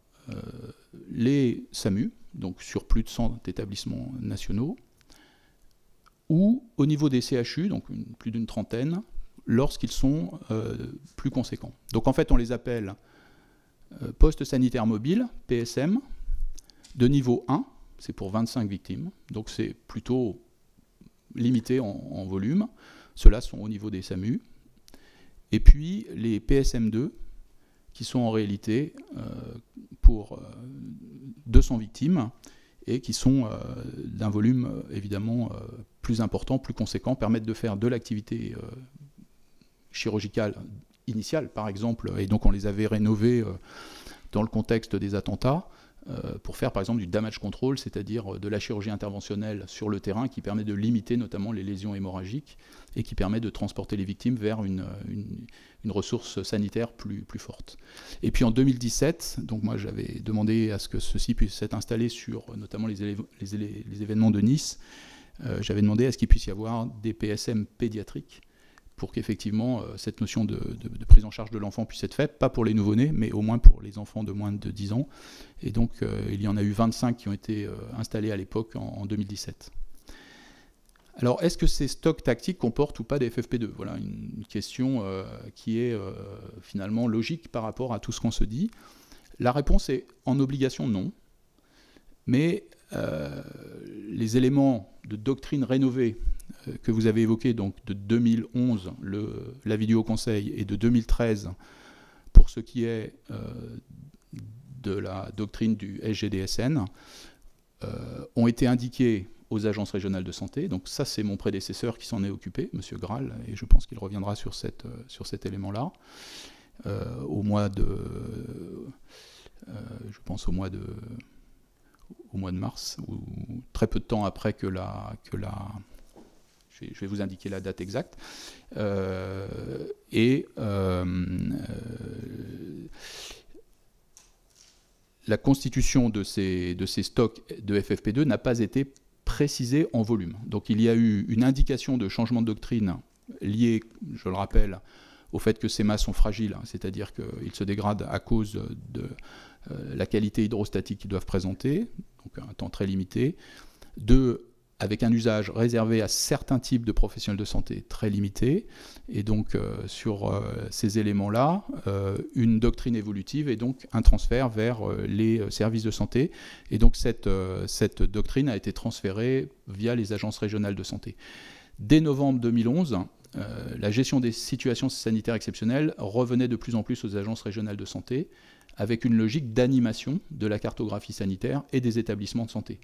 les SAMU, donc sur plus de 100 établissements nationaux, ou au niveau des CHU, donc plus d'une trentaine, lorsqu'ils sont plus conséquents. Donc en fait, on les appelle postes sanitaires mobiles, PSM, de niveau 1, c'est pour 25 victimes, donc c'est plutôt limité en volume. Ceux-là sont au niveau des SAMU. Et puis les PSM2, qui sont en réalité pour 200 victimes et qui sont d'un volume évidemment plus important, plus conséquent, permettent de faire de l'activité chirurgicale initiale, par exemple, et donc on les avait rénovés dans le contexte des attentats, pour faire par exemple du damage control, c'est-à-dire de la chirurgie interventionnelle sur le terrain qui permet de limiter notamment les lésions hémorragiques et qui permet de transporter les victimes vers une ressource sanitaire plus forte. Et puis en 2017, donc moi j'avais demandé à ce que ceci puisse être installé sur notamment les événements de Nice. J'avais demandé à ce qu'il puisse y avoir des PSM pédiatriques pour qu'effectivement cette notion de prise en charge de l'enfant puisse être faite, pas pour les nouveau-nés, mais au moins pour les enfants de moins de 10 ans. Et donc il y en a eu 25 qui ont été installés à l'époque en 2017. Alors est-ce que ces stocks tactiques comportent ou pas des FFP2 ? Voilà une question qui est finalement logique par rapport à tout ce qu'on se dit. La réponse est en obligation non, mais les éléments de doctrine rénovée que vous avez évoqué, donc de 2011, la vidéo conseil, et de 2013, pour ce qui est de la doctrine du SGDSN, ont été indiqués aux agences régionales de santé. Donc ça, c'est mon prédécesseur qui s'en est occupé, M. Graal, et je pense qu'il reviendra sur cet élément-là, au mois de mars, ou très peu de temps après que la je vais vous indiquer la date exacte. La constitution de ces stocks de FFP2 n'a pas été précisée en volume. Donc il y a eu une indication de changement de doctrine liée, je le rappelle, au fait que ces masses sont fragiles, c'est-à-dire qu'ils se dégradent à cause de la qualité hydrostatique qu'ils doivent présenter, donc un temps très limité. Avec un usage réservé à certains types de professionnels de santé très limité. Et donc, sur ces éléments-là, une doctrine évolutive et donc un transfert vers les services de santé. Et donc, cette doctrine a été transférée via les agences régionales de santé. Dès novembre 2011, la gestion des situations sanitaires exceptionnelles revenait de plus en plus aux agences régionales de santé, avec une logique d'animation de la cartographie sanitaire et des établissements de santé.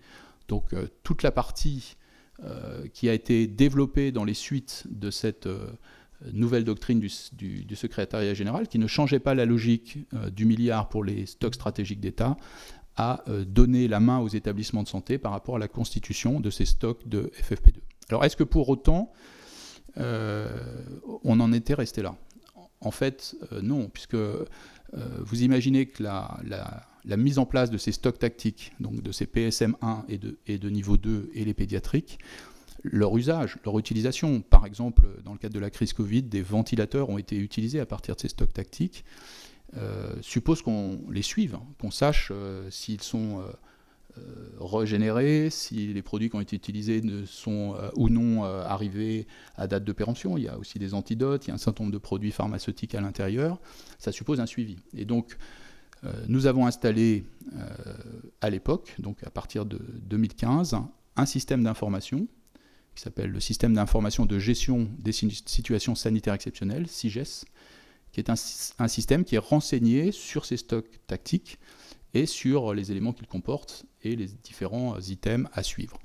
Donc toute la partie qui a été développée dans les suites de cette nouvelle doctrine du secrétariat général qui ne changeait pas la logique du milliard pour les stocks stratégiques d'État à donner la main aux établissements de santé par rapport à la constitution de ces stocks de FFP2. Alors est-ce que pour autant on en était resté là? En fait, non, puisque vous imaginez que la mise en place de ces stocks tactiques, donc de ces PSM1 et de niveau 2 et les pédiatriques, leur usage, leur utilisation, par exemple, dans le cadre de la crise Covid, des ventilateurs ont été utilisés à partir de ces stocks tactiques, suppose qu'on les suive, qu'on sache s'ils sont régénérés, si les produits qui ont été utilisés ne sont ou non arrivés à date de péremption. Il y a aussi des antidotes, il y a un certain nombre de produits pharmaceutiques à l'intérieur. Ça suppose un suivi. Et donc, nous avons installé à l'époque, donc à partir de 2015, un système d'information qui s'appelle le système d'information de gestion des situations sanitaires exceptionnelles, SIGES, qui est un système qui est renseigné sur ces stocks tactiques et sur les éléments qu'ils comportent et les différents items à suivre.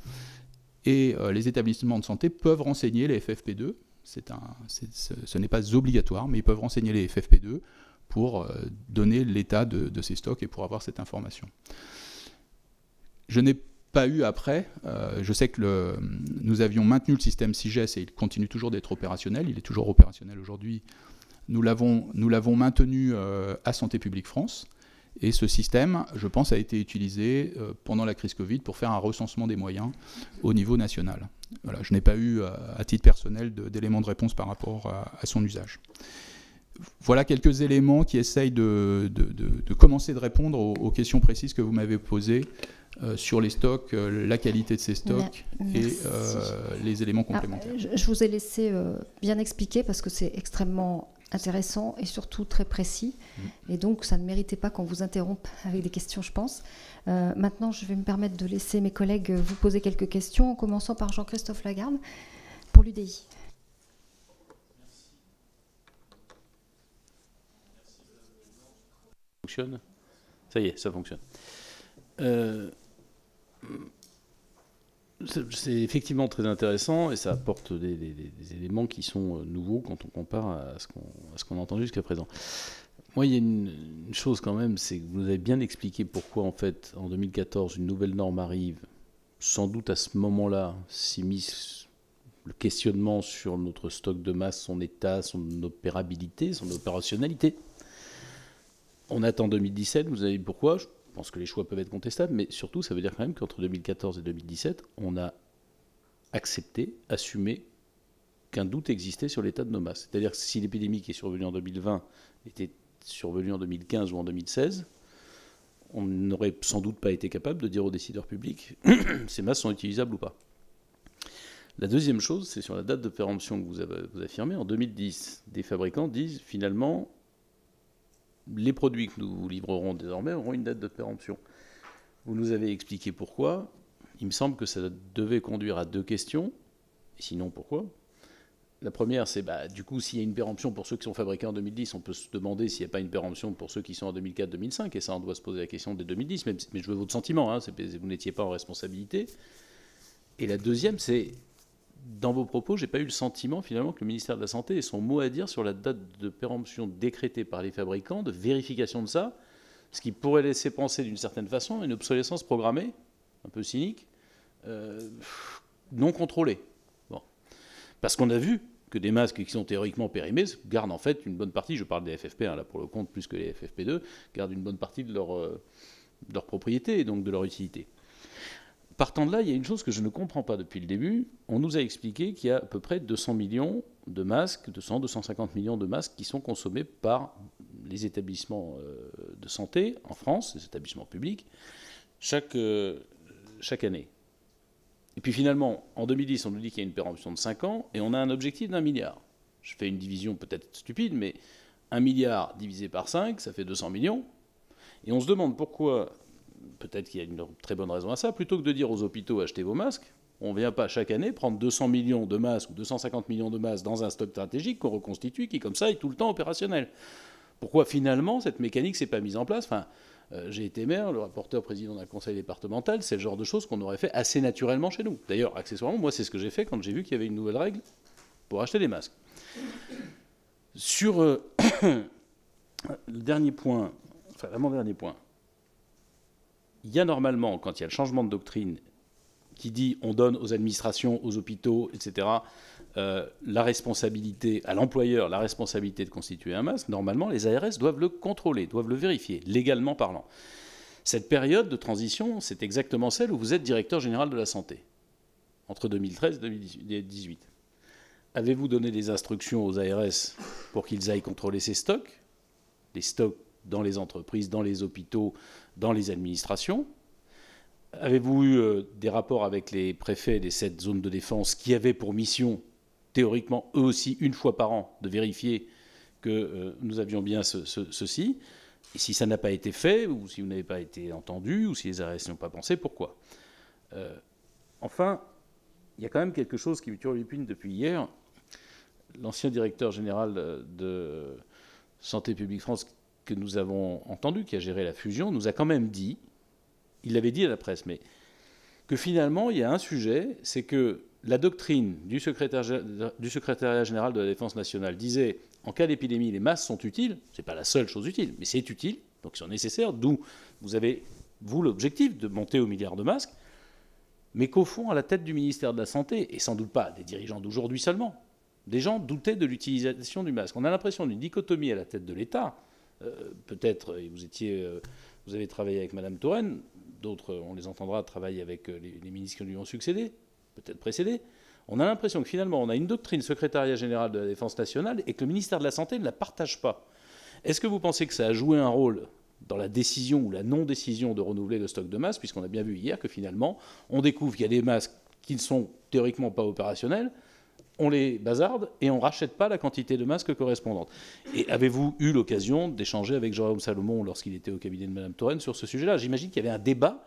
Et les établissements de santé peuvent renseigner les FFP2, ce n'est pas obligatoire, mais ils peuvent renseigner les FFP2 pour donner l'état de ces stocks et pour avoir cette information. Je n'ai pas eu après, je sais que nous avions maintenu le système SIGES et il continue toujours d'être opérationnel, il est toujours opérationnel aujourd'hui. Nous l'avons maintenu à Santé publique France et ce système, je pense, a été utilisé pendant la crise Covid pour faire un recensement des moyens au niveau national. Voilà, je n'ai pas eu à titre personnel d'éléments de réponse par rapport à son usage. Voilà quelques éléments qui essayent de commencer de répondre aux questions précises que vous m'avez posées sur les stocks, la qualité de ces stocks et les éléments complémentaires. Alors, je vous ai laissé bien expliquer parce que c'est extrêmement intéressant et surtout très précis. Et donc, ça ne méritait pas qu'on vous interrompe avec des questions, je pense. Maintenant, je vais me permettre de laisser mes collègues vous poser quelques questions, en commençant par Jean-Christophe Lagarde pour l'UDI. Fonctionne. Ça y est, ça fonctionne. C'est effectivement très intéressant et ça apporte des éléments qui sont nouveaux quand on compare à ce qu'on a entendu jusqu'à présent. Moi, il y a une chose quand même, c'est que vous avez bien expliqué pourquoi, en fait, en 2014, une nouvelle norme arrive. Sans doute à ce moment-là, s'est mis le questionnement sur notre stock de masse, son état, son opérabilité, son opérationnalité. On attend 2017, vous avez vu pourquoi. Je pense que les choix peuvent être contestables, mais surtout, ça veut dire quand même qu'entre 2014 et 2017, on a accepté, assumé qu'un doute existait sur l'état de nos masses. C'est-à-dire que si l'épidémie qui est survenue en 2020 était survenue en 2015 ou en 2016, on n'aurait sans doute pas été capable de dire aux décideurs publics ces masses sont utilisables ou pas. La deuxième chose, c'est sur la date de péremption que vous affirmez. En 2010, des fabricants disent finalement les produits que nous vous livrerons désormais auront une date de péremption. Vous nous avez expliqué pourquoi. Il me semble que ça devait conduire à deux questions. Et sinon, pourquoi? La première, c'est du coup, s'il y a une péremption pour ceux qui sont fabriqués en 2010, on peut se demander s'il n'y a pas une péremption pour ceux qui sont en 2004-2005. Et ça, on doit se poser la question dès 2010. Mais je veux votre sentiment. Vous n'étiez pas en responsabilité. Et la deuxième, c'est... Dans vos propos, je n'ai pas eu le sentiment finalement que le ministère de la Santé ait son mot à dire sur la date de péremption décrétée par les fabricants, de vérification de ça, ce qui pourrait laisser penser d'une certaine façon une obsolescence programmée, un peu cynique, non contrôlée. Bon. Parce qu'on a vu que des masques qui sont théoriquement périmés gardent en fait une bonne partie, je parle des FFP1 là pour le compte plus que les FFP2, gardent une bonne partie de leur propriété et donc de leur utilité. Partant de là, il y a une chose que je ne comprends pas depuis le début. On nous a expliqué qu'il y a à peu près 200 millions de masques, 250 millions de masques qui sont consommés par les établissements de santé en France, les établissements publics, chaque année. Et puis finalement, en 2010, on nous dit qu'il y a une péremption de 5 ans et on a un objectif d'1 milliard. Je fais une division peut-être stupide, mais 1 milliard divisé par 5, ça fait 200 millions. Et on se demande pourquoi... Peut-être qu'il y a une très bonne raison à ça. Plutôt que de dire aux hôpitaux achetez vos masques, on ne vient pas chaque année prendre 200 millions de masques ou 250 millions de masques dans un stock stratégique qu'on reconstitue, qui comme ça est tout le temps opérationnel. Pourquoi finalement cette mécanique ne s'est pas mise en place? J'ai été maire, le rapporteur président d'un conseil départemental, c'est le genre de choses qu'on aurait fait assez naturellement chez nous. D'ailleurs, accessoirement, moi c'est ce que j'ai fait quand j'ai vu qu'il y avait une nouvelle règle pour acheter des masques. Sur le dernier point, enfin l'avant-dernier point, il y a normalement, quand il y a le changement de doctrine qui dit on donne aux administrations, aux hôpitaux, etc., la responsabilité, à l'employeur, la responsabilité de constituer un masque, normalement, les ARS doivent le contrôler, doivent le vérifier, légalement parlant. Cette période de transition, c'est exactement celle où vous êtes directeur général de la santé, entre 2013 et 2018. Avez-vous donné des instructions aux ARS pour qu'ils aillent contrôler ces stocks, les stocks dans les entreprises, dans les hôpitaux, dans les administrations? Avez-vous eu des rapports avec les préfets des 7 zones de défense qui avaient pour mission, théoriquement, eux aussi, une fois par an, de vérifier que nous avions bien ceci? Et si ça n'a pas été fait, ou si vous n'avez pas été entendu, ou si les ARS n'ont pas pensé, pourquoi? Enfin, il y a quand même quelque chose qui me turlupine depuis hier. L'ancien directeur général de Santé publique France que nous avons entendu, qui a géré la fusion, nous a quand même dit, il l'avait dit à la presse, mais que finalement, il y a un sujet, c'est que la doctrine du secrétariat général de la Défense nationale disait en cas d'épidémie, les masques sont utiles. Ce n'est pas la seule chose utile, mais c'est utile, donc ils sont nécessaires. D'où vous avez, vous, l'objectif de monter au milliard de masques, mais qu'au fond, à la tête du ministère de la Santé, et sans doute pas des dirigeants d'aujourd'hui seulement, des gens doutaient de l'utilisation du masque. On a l'impression d'une dichotomie à la tête de l'État. Peut-être, vous avez travaillé avec Mme Touraine, d'autres, on les entendra travailler avec les ministres qui lui ont succédé, peut-être précédés. On a l'impression que finalement, on a une doctrine secrétariat général de la Défense nationale et que le ministère de la Santé ne la partage pas. Est-ce que vous pensez que ça a joué un rôle dans la décision ou la non-décision de renouveler le stock de masques, puisqu'on a bien vu hier que finalement, on découvre qu'il y a des masques qui ne sont théoriquement pas opérationnels, on les bazarde et on ne rachète pas la quantité de masques correspondante. Et avez-vous eu l'occasion d'échanger avec Jérôme Salomon lorsqu'il était au cabinet de Mme Touraine sur ce sujet-là? J'imagine qu'il y avait un débat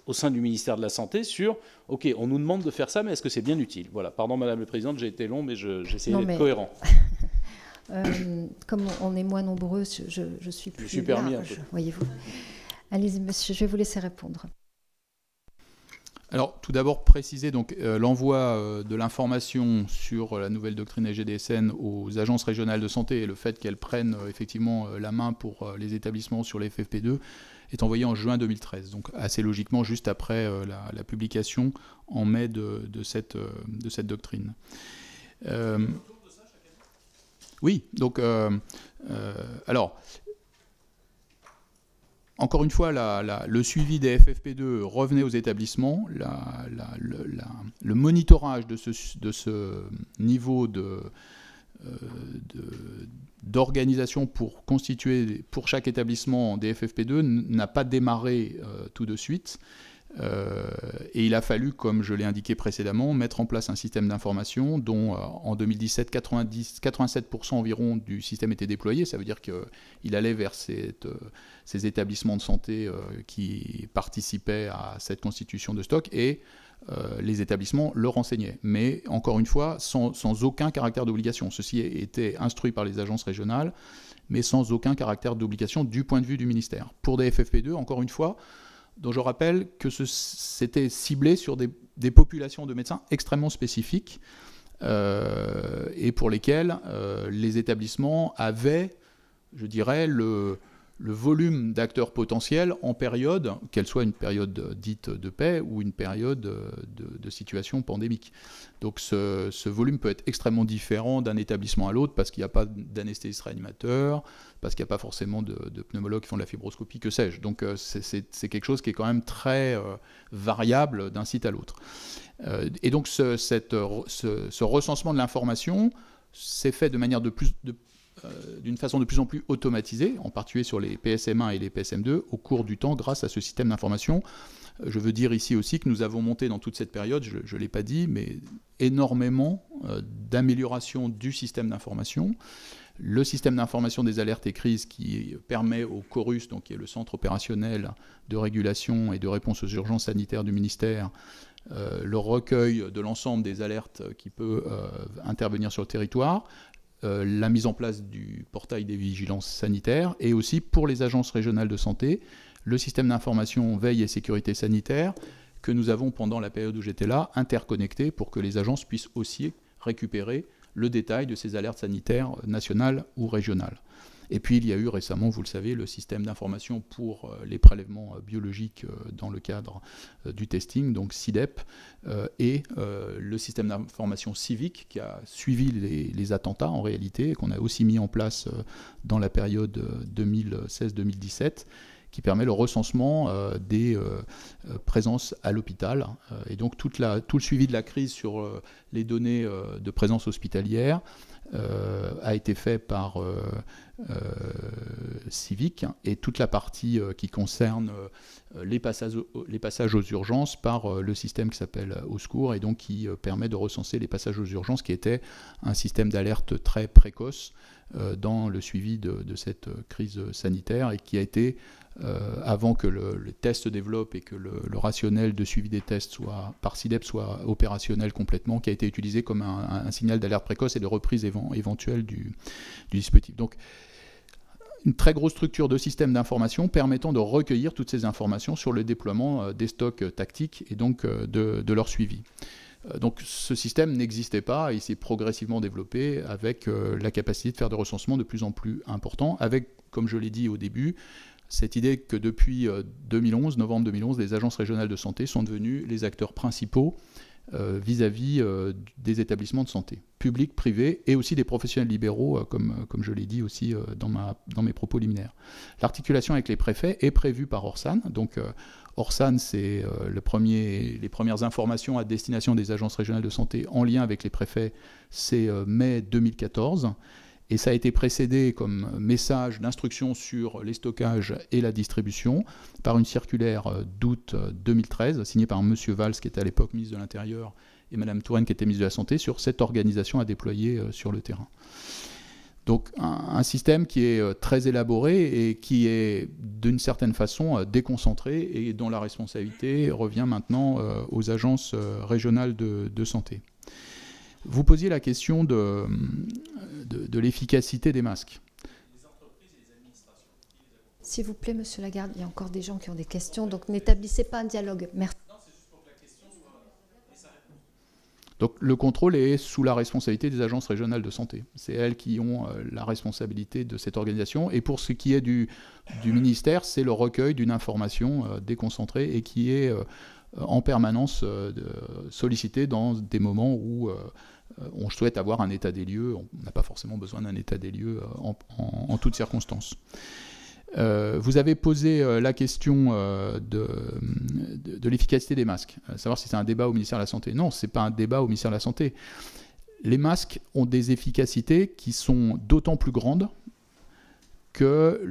au sein du ministère de la Santé sur « OK, on nous demande de faire ça, mais est-ce que c'est bien utile ?» Voilà, pardon Madame la Présidente, j'ai été long, mais j'essayais d'être cohérent. Comme on est moins nombreux, je suis plus suis permis large, un peu. Voyez-vous. Allez-y, monsieur, je vais vous laisser répondre. Alors, tout d'abord, préciser donc l'envoi de l'information sur la nouvelle doctrine SGDSN aux agences régionales de santé et le fait qu'elles prennent effectivement la main pour les établissements sur les FFP2 est envoyé en juin 2013, donc assez logiquement juste après la publication en mai de cette doctrine. Oui, donc alors. Encore une fois, le suivi des FFP2 revenait aux établissements. Le monitorage de ce niveau d'organisation pour constituer pour chaque établissement des FFP2 n'a pas démarré tout de suite. Et il a fallu, comme je l'ai indiqué précédemment, mettre en place un système d'information dont en 2017, 87% environ du système était déployé. Ça veut dire qu'il allait vers ces établissements de santé qui participaient à cette constitution de stock et les établissements le renseignaient. Mais encore une fois, sans aucun caractère d'obligation. Ceci était instruit par les agences régionales, mais sans aucun caractère d'obligation du point de vue du ministère. Pour des FFP2, encore une fois, dont je rappelle que c'était ciblé sur des populations de médecins extrêmement spécifiques et pour lesquelles les établissements avaient, je dirais, le volume d'acteurs potentiels en période, qu'elle soit une période dite de paix ou une période de situation pandémique. Donc ce volume peut être extrêmement différent d'un établissement à l'autre parce qu'il n'y a pas d'anesthésiste réanimateur, parce qu'il n'y a pas forcément de pneumologues qui font de la fibroscopie, que sais-je. Donc c'est quelque chose qui est quand même très variable d'un site à l'autre. Et donc ce recensement de l'information s'est fait de manière d'une façon de plus en plus automatisée, en particulier sur les PSM1 et les PSM2, au cours du temps grâce à ce système d'information. Je veux dire ici aussi que nous avons monté dans toute cette période, je ne l'ai pas dit, mais énormément d'amélioration du système d'information. Le système d'information des alertes et crises qui permet au CORUS, donc qui est le centre opérationnel de régulation et de réponse aux urgences sanitaires du ministère, le recueil de l'ensemble des alertes qui peut intervenir sur le territoire, la mise en place du portail des vigilances sanitaires et aussi pour les agences régionales de santé, le système d'information veille et sécurité sanitaire que nous avons pendant la période où j'étais là interconnecté pour que les agences puissent aussi récupérer le détail de ces alertes sanitaires nationales ou régionales. Et puis il y a eu récemment, vous le savez, le système d'information pour les prélèvements biologiques dans le cadre du testing, donc SIDEP, et le système d'information civique qui a suivi les attentats en réalité, et qu'on a aussi mis en place dans la période 2016-2017, qui permet le recensement des présences à l'hôpital. Et donc tout le suivi de la crise sur les données de présence hospitalière a été fait par Civic, et toute la partie qui concerne les passages aux urgences par le système qui s'appelle Au Secours, et donc qui permet de recenser les passages aux urgences, qui était un système d'alerte très précoce dans le suivi de cette crise sanitaire, et qui a été, avant que le test se développe et que le rationnel de suivi des tests par SIDEP soit opérationnel complètement, qui a été utilisé comme un signal d'alerte précoce et de reprise éventuelle du dispositif. Donc, une très grosse structure de système d'information permettant de recueillir toutes ces informations sur le déploiement des stocks tactiques et donc de leur suivi. Donc ce système n'existait pas, et il s'est progressivement développé avec la capacité de faire des recensements de plus en plus importants, avec, comme je l'ai dit au début, cette idée que depuis 2011, novembre 2011, les agences régionales de santé sont devenues les acteurs principaux vis-à-vis des établissements de santé, publics, privés, et aussi des professionnels libéraux, comme je l'ai dit aussi dans mes propos liminaires. L'articulation avec les préfets est prévue par Orsan. Donc Orsan, c'est les premières informations à destination des agences régionales de santé en lien avec les préfets, c'est mai 2014. Et ça a été précédé comme message d'instruction sur les stockages et la distribution par une circulaire d'août 2013, signée par M. Valls, qui était à l'époque ministre de l'Intérieur, et Mme Touraine, qui était ministre de la Santé, sur cette organisation à déployer sur le terrain. Donc un système qui est très élaboré et qui est d'une certaine façon déconcentré, et dont la responsabilité revient maintenant aux agences régionales de santé. Vous posiez la question de l'efficacité des masques. S'il vous plaît, Monsieur Lagarde, il y a encore des gens qui ont des questions, donc n'établissez pas un dialogue. Merci. Donc le contrôle est sous la responsabilité des agences régionales de santé. C'est elles qui ont la responsabilité de cette organisation. Et pour ce qui est du ministère, c'est le recueil d'une information déconcentrée et qui est en permanence sollicitée dans des moments où on souhaite avoir un état des lieux. On n'a pas forcément besoin d'un état des lieux en toutes circonstances. Vous avez posé la question de l'efficacité des masques, savoir si c'est un débat au ministère de la Santé. Non, ce n'est pas un débat au ministère de la Santé. Les masques ont des efficacités qui sont d'autant plus grandes que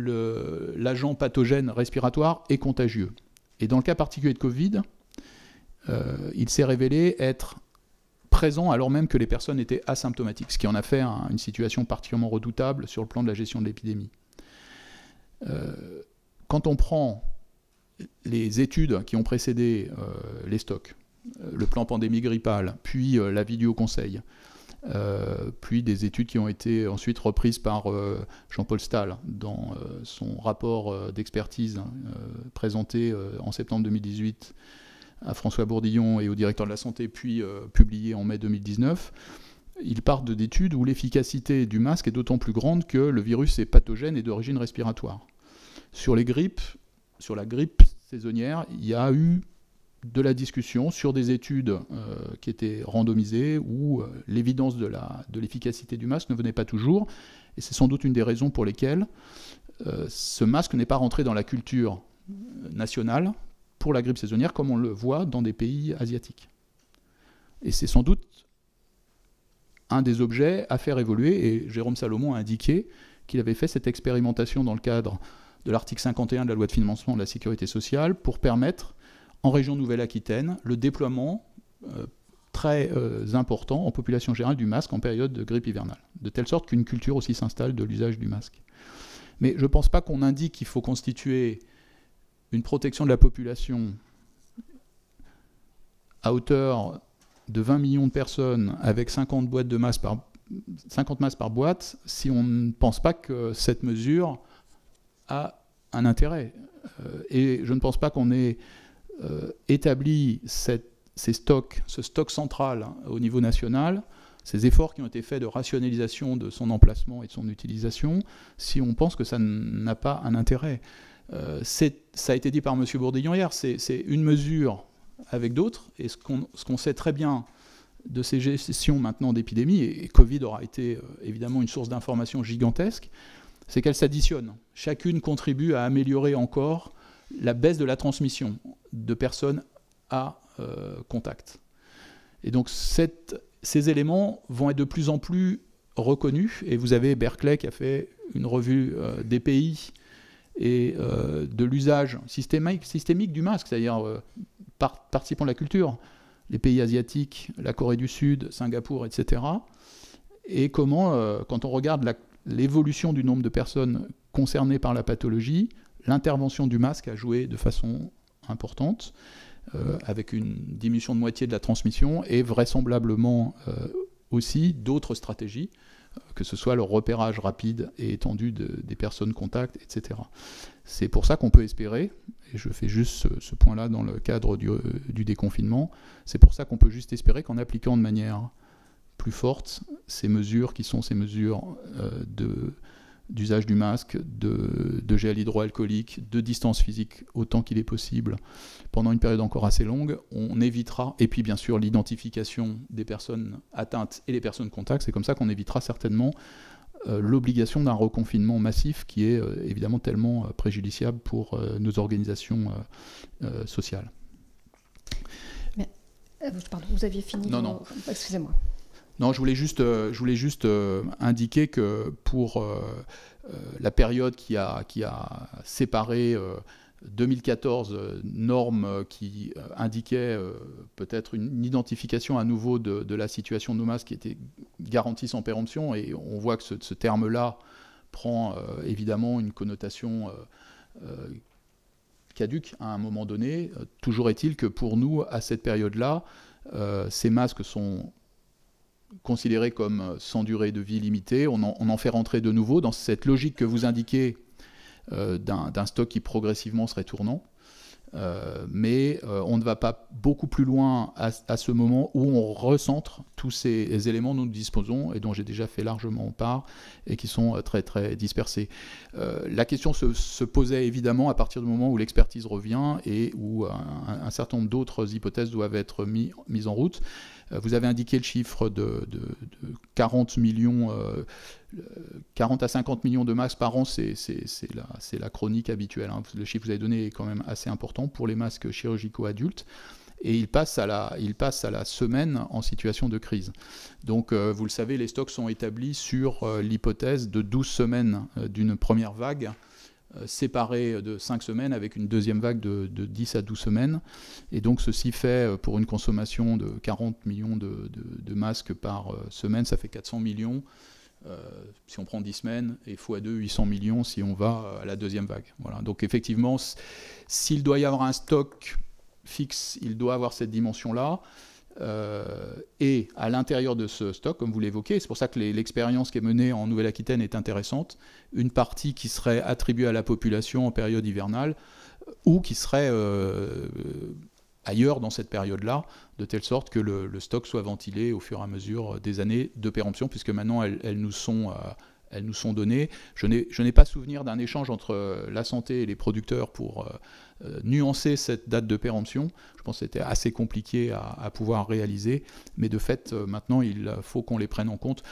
l'agent pathogène respiratoire est contagieux. Et dans le cas particulier de Covid, il s'est révélé être présent alors même que les personnes étaient asymptomatiques, ce qui en a fait une situation particulièrement redoutable sur le plan de la gestion de l'épidémie. Quand on prend les études qui ont précédé les stocks, le plan pandémie grippale, puis l'avis du Haut Conseil, puis des études qui ont été ensuite reprises par Jean-Paul Stahl dans son rapport d'expertise présenté en septembre 2018 à François Bourdillon et au directeur de la Santé, puis publié en mai 2019, ils partent d'études où l'efficacité du masque est d'autant plus grande que le virus est pathogène et d'origine respiratoire. Sur la grippe saisonnière, il y a eu de la discussion sur des études qui étaient randomisées où l'évidence de l'efficacité du masque ne venait pas toujours. Et c'est sans doute une des raisons pour lesquelles ce masque n'est pas rentré dans la culture nationale pour la grippe saisonnière comme on le voit dans des pays asiatiques. Et c'est sans doute un des objets à faire évoluer, et Jérôme Salomon a indiqué qu'il avait fait cette expérimentation dans le cadre de l'article 51 de la loi de financement de la sécurité sociale pour permettre, en région Nouvelle-Aquitaine, le déploiement très important en population générale du masque en période de grippe hivernale, de telle sorte qu'une culture aussi s'installe de l'usage du masque. Mais je ne pense pas qu'on indique qu'il faut constituer une protection de la population à hauteur de 20 millions de personnes avec 50 masques par boîte si on ne pense pas que cette mesure a un intérêt. Et je ne pense pas qu'on ait établi ce stock central au niveau national ces efforts qui ont été faits de rationalisation de son emplacement et de son utilisation, si on pense que ça n'a pas un intérêt. Ça a été dit par M. Bourdillon hier, c'est une mesure avec d'autres, et ce qu'on sait très bien de ces gestions maintenant d'épidémie, et Covid aura été évidemment une source d'information gigantesque, c'est qu'elles s'additionnent. Chacune contribue à améliorer encore la baisse de la transmission de personnes à contact. Et donc ces éléments vont être de plus en plus reconnus, et vous avez Berkeley qui a fait une revue des pays et de l'usage systémique du masque, c'est-à-dire participant de la culture, les pays asiatiques, la Corée du Sud, Singapour, etc. Et comment, quand on regarde l'évolution du nombre de personnes concernées par la pathologie, l'intervention du masque a joué de façon importante, avec une diminution de moitié de la transmission, et vraisemblablement aussi d'autres stratégies, que ce soit le repérage rapide et étendu des personnes contacts, etc. C'est pour ça qu'on peut espérer, et je fais juste ce point-là dans le cadre du déconfinement, c'est pour ça qu'on peut juste espérer qu'en appliquant de manière plus forte ces mesures qui sont ces mesures d'usage du masque, de gel hydroalcoolique, de distance physique autant qu'il est possible, pendant une période encore assez longue, on évitera, et puis bien sûr l'identification des personnes atteintes et les personnes contacts, c'est comme ça qu'on évitera certainement l'obligation d'un reconfinement massif qui est évidemment tellement préjudiciable pour nos organisations sociales. Mais, pardon, vous aviez fini? Non. Excusez-moi. Non, je voulais juste indiquer que pour la période qui a séparé 2014, normes qui indiquaient peut-être une identification à nouveau de la situation de nos masques qui était garantie sans péremption, et on voit que ce terme-là prend évidemment une connotation caduque à un moment donné. Toujours est-il que pour nous, à cette période-là, ces masques sont considérés comme sans durée de vie limitée. On en fait rentrer de nouveau dans cette logique que vous indiquez d'un stock qui progressivement serait tournant. Mais on ne va pas beaucoup plus loin à ce moment où on recentre tous ces éléments dont nous disposons et dont j'ai déjà fait largement part et qui sont très très dispersés. La question se posait évidemment à partir du moment où l'expertise revient et où un certain nombre d'autres hypothèses doivent être mises en route. Vous avez indiqué le chiffre de 40 millions, 40 à 50 millions de masques par an, c'est la chronique habituelle. Hein. Le chiffre que vous avez donné est quand même assez important pour les masques chirurgicaux adultes. Et il passe à la semaine en situation de crise. Donc, vous le savez, les stocks sont établis sur l'hypothèse de 12 semaines d'une première vague, séparée de 5 semaines avec une deuxième vague de 10 à 12 semaines. Et donc ceci fait, pour une consommation de 40 millions de masques par semaine, ça fait 400 millions si on prend 10 semaines, et x2, 800 millions si on va à la deuxième vague. Voilà. Donc effectivement, s'il doit y avoir un stock fixe, il doit avoir cette dimension-là. Et à l'intérieur de ce stock, comme vous l'évoquez, c'est pour ça que l'expérience qui est menée en Nouvelle-Aquitaine est intéressante, une partie qui serait attribuée à la population en période hivernale ou qui serait ailleurs dans cette période-là, de telle sorte que le stock soit ventilé au fur et à mesure des années de péremption, puisque maintenant elles nous sont données. Je n'ai pas souvenir d'un échange entre la santé et les producteurs pour nuancer cette date de péremption. Je pense que c'était assez compliqué à pouvoir réaliser, mais de fait, maintenant, il faut qu'on les prenne en compte.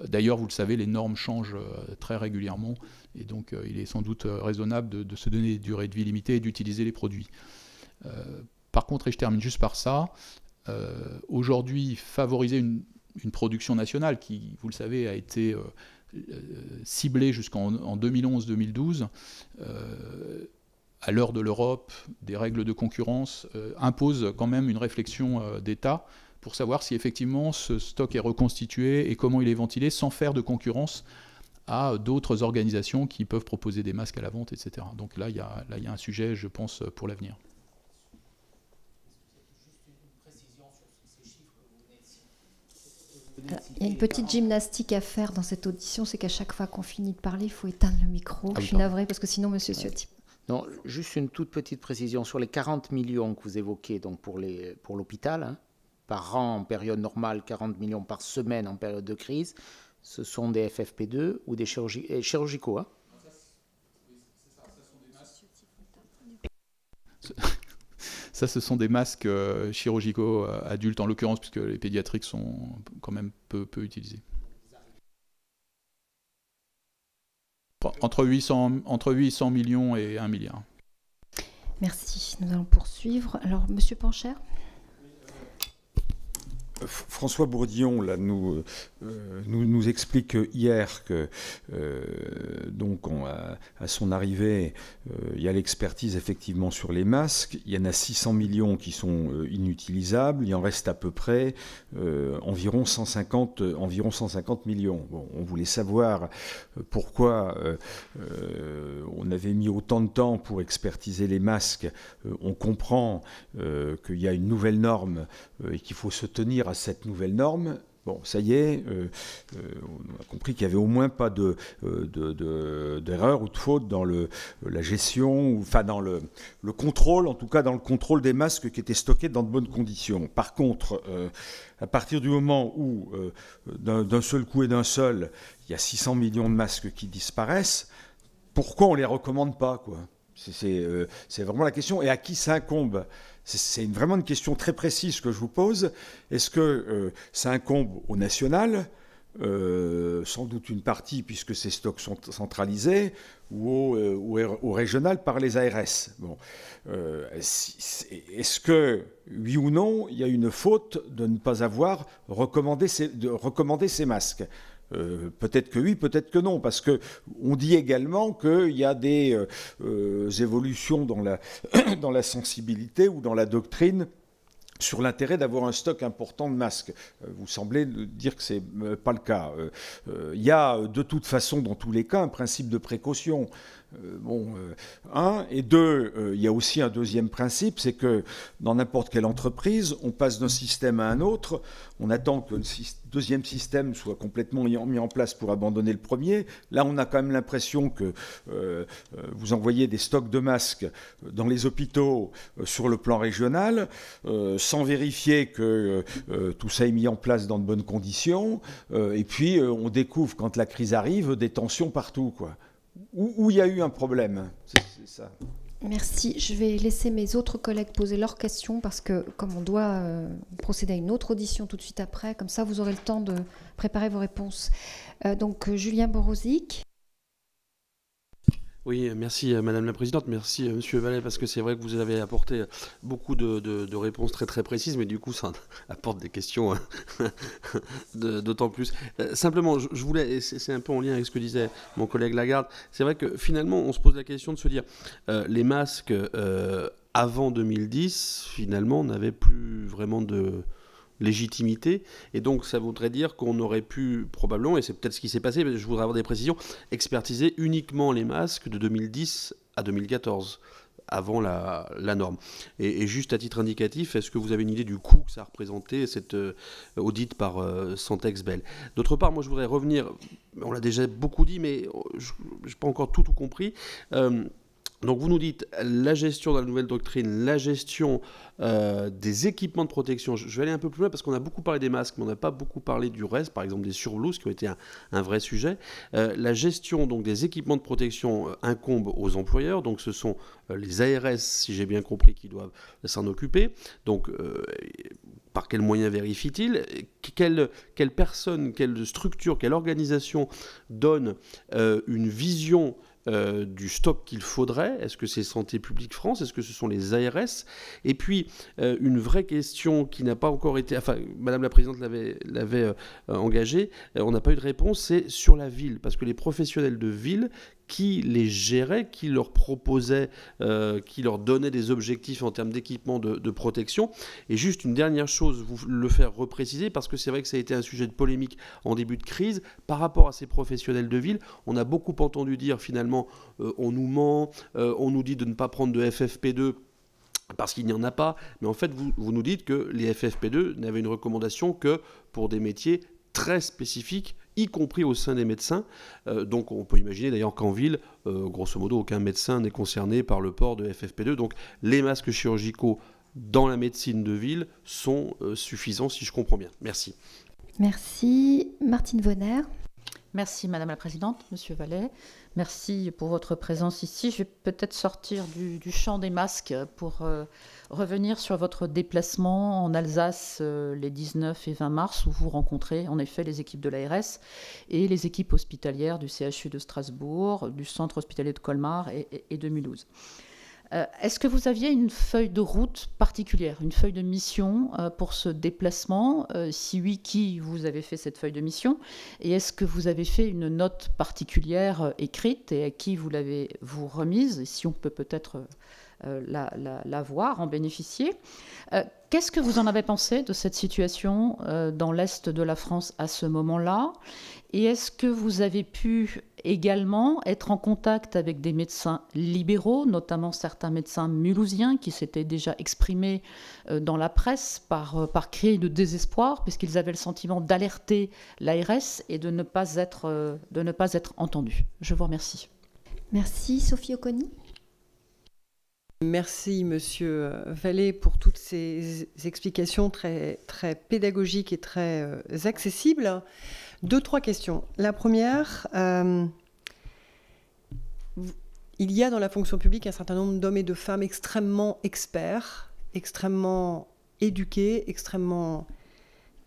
D'ailleurs, vous le savez, les normes changent très régulièrement, et donc il est sans doute raisonnable de se donner des durées de vie limitées et d'utiliser les produits. Par contre, et je termine juste par ça, aujourd'hui, favoriser une production nationale qui, vous le savez, a été ciblée jusqu'en 2011-2012, à l'heure de l'Europe, des règles de concurrence, impose quand même une réflexion d'État pour savoir si effectivement ce stock est reconstitué et comment il est ventilé sans faire de concurrence à d'autres organisations qui peuvent proposer des masques à la vente, etc. Donc là, il y a un sujet, je pense, pour l'avenir. Il y a une petite gymnastique à faire dans cette audition, c'est qu'à chaque fois qu'on finit de parler, il faut éteindre le micro. Je suis navrée parce que sinon, monsieur Ciotti. Non, juste une toute petite précision sur les 40 millions que vous évoquez donc pour l'hôpital. Hein, par an en période normale, 40 millions par semaine en période de crise, ce sont des FFP2 ou des chirurgicaux. Hein. Ça, ce sont des masques chirurgicaux adultes, en l'occurrence, puisque les pédiatriques sont quand même peu utilisés. Entre 800 millions et 1 milliard. Merci. Nous allons poursuivre. Alors, Monsieur Pancher. François Bourdillon là, nous explique hier que donc à son arrivée, il y a l'expertise effectivement sur les masques. Il y en a 600 millions qui sont inutilisables. Il en reste à peu près environ 150 millions. Bon, on voulait savoir pourquoi on avait mis autant de temps pour expertiser les masques. On comprend qu'il y a une nouvelle norme et qu'il faut se tenir à cette nouvelle norme. Bon, ça y est, on a compris qu'il n'y avait au moins pas d'erreur ou de faute dans la gestion, enfin dans le contrôle, en tout cas dans le contrôle des masques qui étaient stockés dans de bonnes conditions. Par contre, à partir du moment où, d'un seul coup et d'un seul, il y a 600 millions de masques qui disparaissent, pourquoi on ne les recommande pas, quoi ? C'est vraiment la question. Et à qui ça incombe ? C'est vraiment une question très précise que je vous pose. Est-ce que ça incombe au national, sans doute une partie puisque ces stocks sont centralisés, ou au régional par les ARS? Bon. Est-ce que, oui ou non, il y a une faute de ne pas avoir recommandé ces masques? Peut-être que oui, peut-être que non, parce qu'on dit également qu'il y a des évolutions dans la sensibilité ou dans la doctrine sur l'intérêt d'avoir un stock important de masques. Vous semblez dire que ce n'est pas le cas. Il y a de toute façon, dans tous les cas, un principe de précaution. Et deux, il y a aussi un deuxième principe, c'est que dans n'importe quelle entreprise, on passe d'un système à un autre, on attend que le deuxième système soit complètement mis en place pour abandonner le premier. Là, on a quand même l'impression que vous envoyez des stocks de masques dans les hôpitaux sur le plan régional, sans vérifier que tout ça est mis en place dans de bonnes conditions, et puis on découvre, quand la crise arrive, des tensions partout, quoi. Où il y a eu un problème, c'est ça. Merci. Je vais laisser mes autres collègues poser leurs questions parce que comme on doit procéder à une autre audition tout de suite après, comme ça vous aurez le temps de préparer vos réponses. Donc Julien Borozic. Oui, merci Madame la Présidente, merci Monsieur Vallet, parce que c'est vrai que vous avez apporté beaucoup de réponses très très précises, mais du coup ça apporte des questions d'autant plus. Simplement, je voulais, et c'est un peu en lien avec ce que disait mon collègue Lagarde, c'est vrai que finalement on se pose la question de se dire, les masques avant 2010, finalement, n'avaient plus vraiment de légitimité, et donc ça voudrait dire qu'on aurait pu probablement, et c'est peut-être ce qui s'est passé, mais je voudrais avoir des précisions, expertiser uniquement les masques de 2010 à 2014 avant la norme. Et juste à titre indicatif, est-ce que vous avez une idée du coût que ça a représenté, cette audit par Santex Bell? D'autre part, moi je voudrais revenir, on l'a déjà beaucoup dit, mais je n'ai pas encore tout compris. Donc vous nous dites la gestion de la nouvelle doctrine, la gestion des équipements de protection. Je vais aller un peu plus loin parce qu'on a beaucoup parlé des masques, mais on n'a pas beaucoup parlé du reste, par exemple des surblouses qui ont été un vrai sujet. La gestion donc des équipements de protection incombe aux employeurs, donc ce sont les ARS, si j'ai bien compris, qui doivent s'en occuper. Donc par quels moyens vérifie-t-il? Quelle personne, quelle structure, quelle organisation donne une vision du stock qu'il faudrait? Est-ce que c'est Santé publique France? Est-ce que ce sont les ARS? Et puis, une vraie question qui n'a pas encore été... Enfin, Madame la Présidente l'avait engagée, on n'a pas eu de réponse, c'est sur la ville. Parce que les professionnels de ville, qui les gérait, qui leur proposait, qui leur donnait des objectifs en termes d'équipement de protection. Et juste une dernière chose, vous le faire repréciser, parce que c'est vrai que ça a été un sujet de polémique en début de crise. Par rapport à ces professionnels de ville, on a beaucoup entendu dire finalement, on nous ment, on nous dit de ne pas prendre de FFP2, parce qu'il n'y en a pas. Mais en fait, vous nous dites que les FFP2 n'avaient une recommandation que pour des métiers très spécifiques, y compris au sein des médecins. Donc on peut imaginer d'ailleurs qu'en ville, grosso modo, aucun médecin n'est concerné par le port de FFP2. Donc les masques chirurgicaux dans la médecine de ville sont suffisants, si je comprends bien. Merci. Merci. Martine Vonner. Merci Madame la Présidente, Monsieur Vallet. Merci pour votre présence ici. Je vais peut-être sortir du champ des masques pour revenir sur votre déplacement en Alsace les 19 et 20 mars, où vous rencontrez en effet les équipes de l'ARS et les équipes hospitalières du CHU de Strasbourg, du centre hospitalier de Colmar et de Mulhouse. Est-ce que vous aviez une feuille de route particulière, une feuille de mission pour ce déplacement? Si oui, qui vous avez fait cette feuille de mission? Et est-ce que vous avez fait une note particulière écrite et à qui vous l'avez remise? Et si on peut peut-être la voir, en bénéficier. Qu'est-ce que vous en avez pensé de cette situation dans l'Est de la France à ce moment-là? Et est-ce que vous avez pu également être en contact avec des médecins libéraux, notamment certains médecins mulhousiens qui s'étaient déjà exprimés dans la presse par cri de désespoir, puisqu'ils avaient le sentiment d'alerter l'ARS et de ne pas être entendus? Je vous remercie. Merci. Sophie Oconi. Merci Monsieur Vallet pour toutes ces explications très, très pédagogiques et très accessibles. 2-3 questions. La première, il y a dans la fonction publique un certain nombre d'hommes et de femmes extrêmement experts, extrêmement éduqués, extrêmement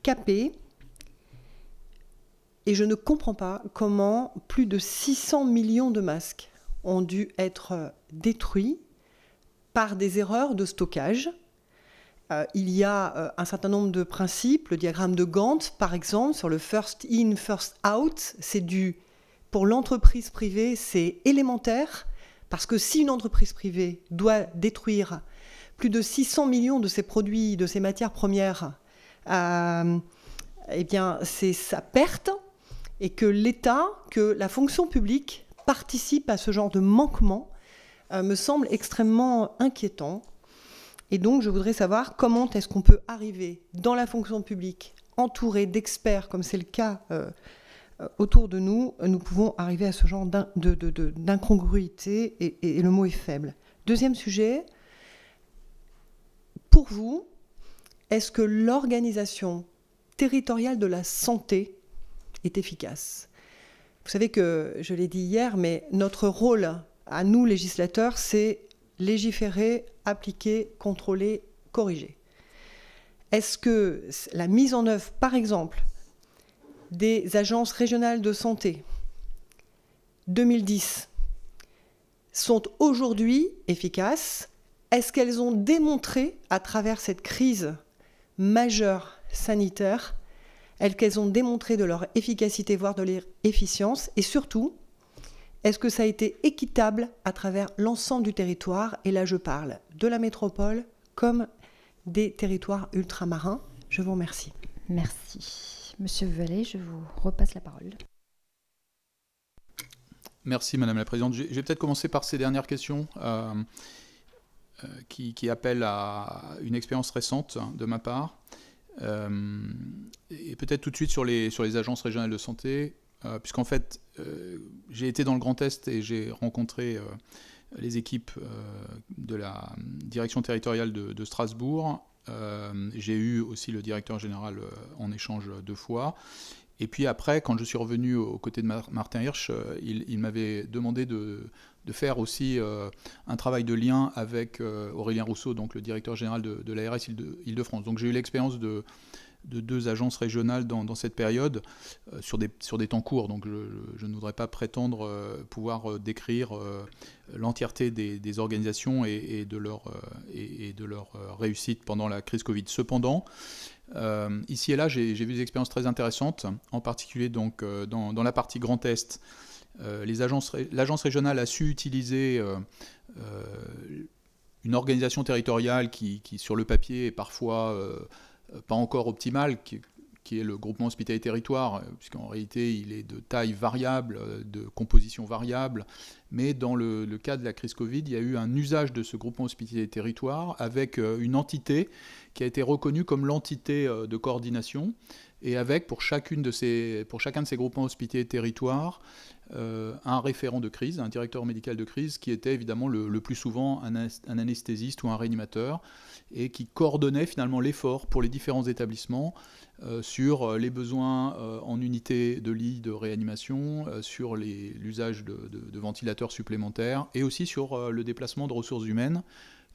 capés. Et je ne comprends pas comment plus de 600 millions de masques ont dû être détruits par des erreurs de stockage. Il y a un certain nombre de principes, le diagramme de Gantt, par exemple, sur le first in, first out, pour l'entreprise privée, c'est élémentaire, parce que si une entreprise privée doit détruire plus de 600 millions de ses produits, de ses matières premières, eh bien, c'est sa perte, et que l'État, que la fonction publique participe à ce genre de manquement, me semble extrêmement inquiétant. Et donc, je voudrais savoir comment est-ce qu'on peut arriver dans la fonction publique, entouré d'experts, comme c'est le cas autour de nous, nous pouvons arriver à ce genre d'incongruité, et le mot est faible. Deuxième sujet, pour vous, est-ce que l'organisation territoriale de la santé est efficace? Vous savez que, je l'ai dit hier, mais notre rôle à nous, législateurs, c'est légiférer, appliquer, contrôler, corriger. Est-ce que la mise en œuvre, par exemple, des agences régionales de santé 2010 sont aujourd'hui efficaces? Est-ce qu'elles ont démontré, à travers cette crise majeure sanitaire, qu'elles ont démontré de leur efficacité, voire de leur efficience? Et surtout, est-ce que ça a été équitable à travers l'ensemble du territoire? Et là, je parle de la métropole comme des territoires ultramarins. Je vous remercie. Merci. Monsieur Vallet, je vous repasse la parole. Merci Madame la Présidente. Je vais peut-être commencer par ces dernières questions qui appellent à une expérience récente de ma part. Et peut-être tout de suite sur les agences régionales de santé. Puisqu'en fait, j'ai été dans le Grand Est et j'ai rencontré les équipes de la direction territoriale de Strasbourg. J'ai eu aussi le directeur général en échange 2 fois. Et puis après, quand je suis revenu aux côtés de Martin Hirsch, il m'avait demandé de faire aussi un travail de lien avec Aurélien Rousseau, donc le directeur général de l'ARS Île-de-France. Donc j'ai eu l'expérience de 2 agences régionales dans cette période sur des temps courts. Donc je ne voudrais pas prétendre pouvoir décrire l'entièreté des organisations et de leur réussite pendant la crise Covid. Cependant, ici et là, j'ai vu des expériences très intéressantes, en particulier donc, dans la partie Grand Est. L'agence régionale a su utiliser une organisation territoriale qui sur le papier est parfois pas encore optimale, qui est le groupement hospitalier territoire, puisqu'en réalité il est de taille variable, de composition variable, mais dans le cas de la crise Covid, il y a eu un usage de ce groupement hospitalier territoire avec une entité qui a été reconnue comme l'entité de coordination et avec pour chacun de ces groupements hospitaliers territoires un référent de crise, un directeur médical de crise, qui était évidemment le plus souvent un anesthésiste ou un réanimateur, et qui coordonnait finalement l'effort pour les différents établissements sur les besoins en unité de lit de réanimation, sur l'usage de ventilateurs supplémentaires, et aussi sur le déplacement de ressources humaines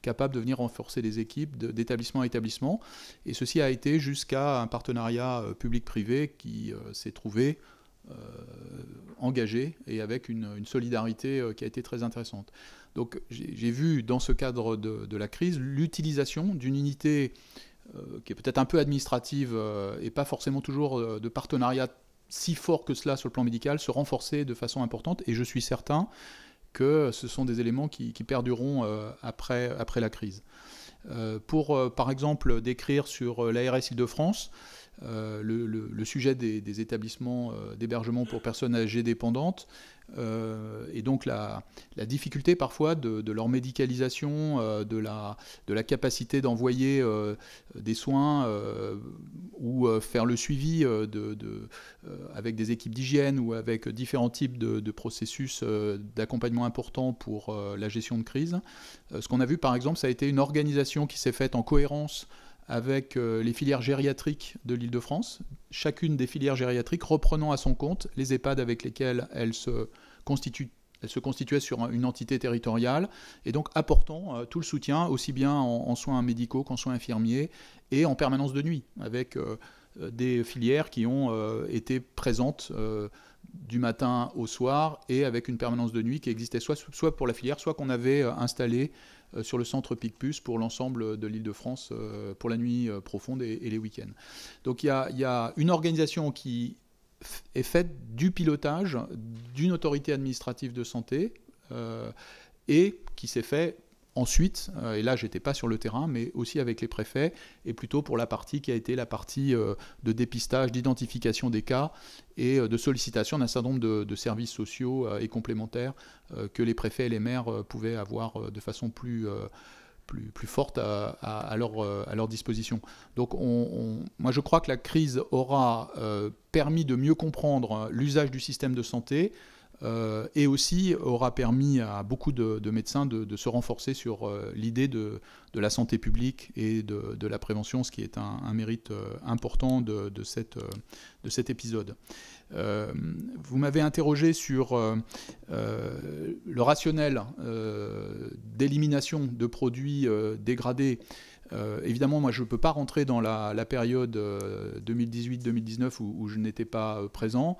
capable de venir renforcer les équipes d'établissement à établissement. Et ceci a été jusqu'à un partenariat public-privé qui s'est trouvé engagé et avec une solidarité qui a été très intéressante. Donc j'ai vu dans ce cadre de la crise l'utilisation d'une unité qui est peut-être un peu administrative et pas forcément toujours de partenariat si fort que cela sur le plan médical se renforcer de façon importante, et je suis certain que ce sont des éléments qui perdureront après la crise. Pour, par exemple, décrire sur l'ARS Île-de-France le sujet des établissements d'hébergement pour personnes âgées dépendantes, et donc la difficulté parfois de leur médicalisation, de la capacité d'envoyer des soins ou faire le suivi avec des équipes d'hygiène ou avec différents types de processus d'accompagnement importants pour la gestion de crise. Ce qu'on a vu par exemple, ça a été une organisation qui s'est faite en cohérence avec les filières gériatriques de l'Île-de-France, chacune des filières gériatriques reprenant à son compte les EHPAD avec lesquels elle se constituait sur une entité territoriale, et donc apportant tout le soutien, aussi bien en soins médicaux qu'en soins infirmiers, et en permanence de nuit, avec des filières qui ont été présentes du matin au soir, et avec une permanence de nuit qui existait soit pour la filière, soit qu'on avait installée sur le centre Picpus pour l'ensemble de l'Île-de-France pour la nuit profonde et les week-ends. Donc il y a une organisation qui est faite du pilotage d'une autorité administrative de santé et qui s'est fait ensuite, et là j'étais pas sur le terrain, mais aussi avec les préfets, et plutôt pour la partie qui a été la partie de dépistage, d'identification des cas et de sollicitation d'un certain nombre de services sociaux et complémentaires que les préfets et les maires pouvaient avoir de façon plus forte à leur disposition. Donc moi je crois que la crise aura permis de mieux comprendre l'usage du système de santé, et aussi aura permis à beaucoup de médecins de se renforcer sur l'idée de la santé publique et de la prévention, ce qui est un mérite important de cet épisode. Vous m'avez interrogé sur le rationnel d'élimination de produits dégradés. Évidemment, moi, je ne peux pas rentrer dans la période 2018-2019 où je n'étais pas présent.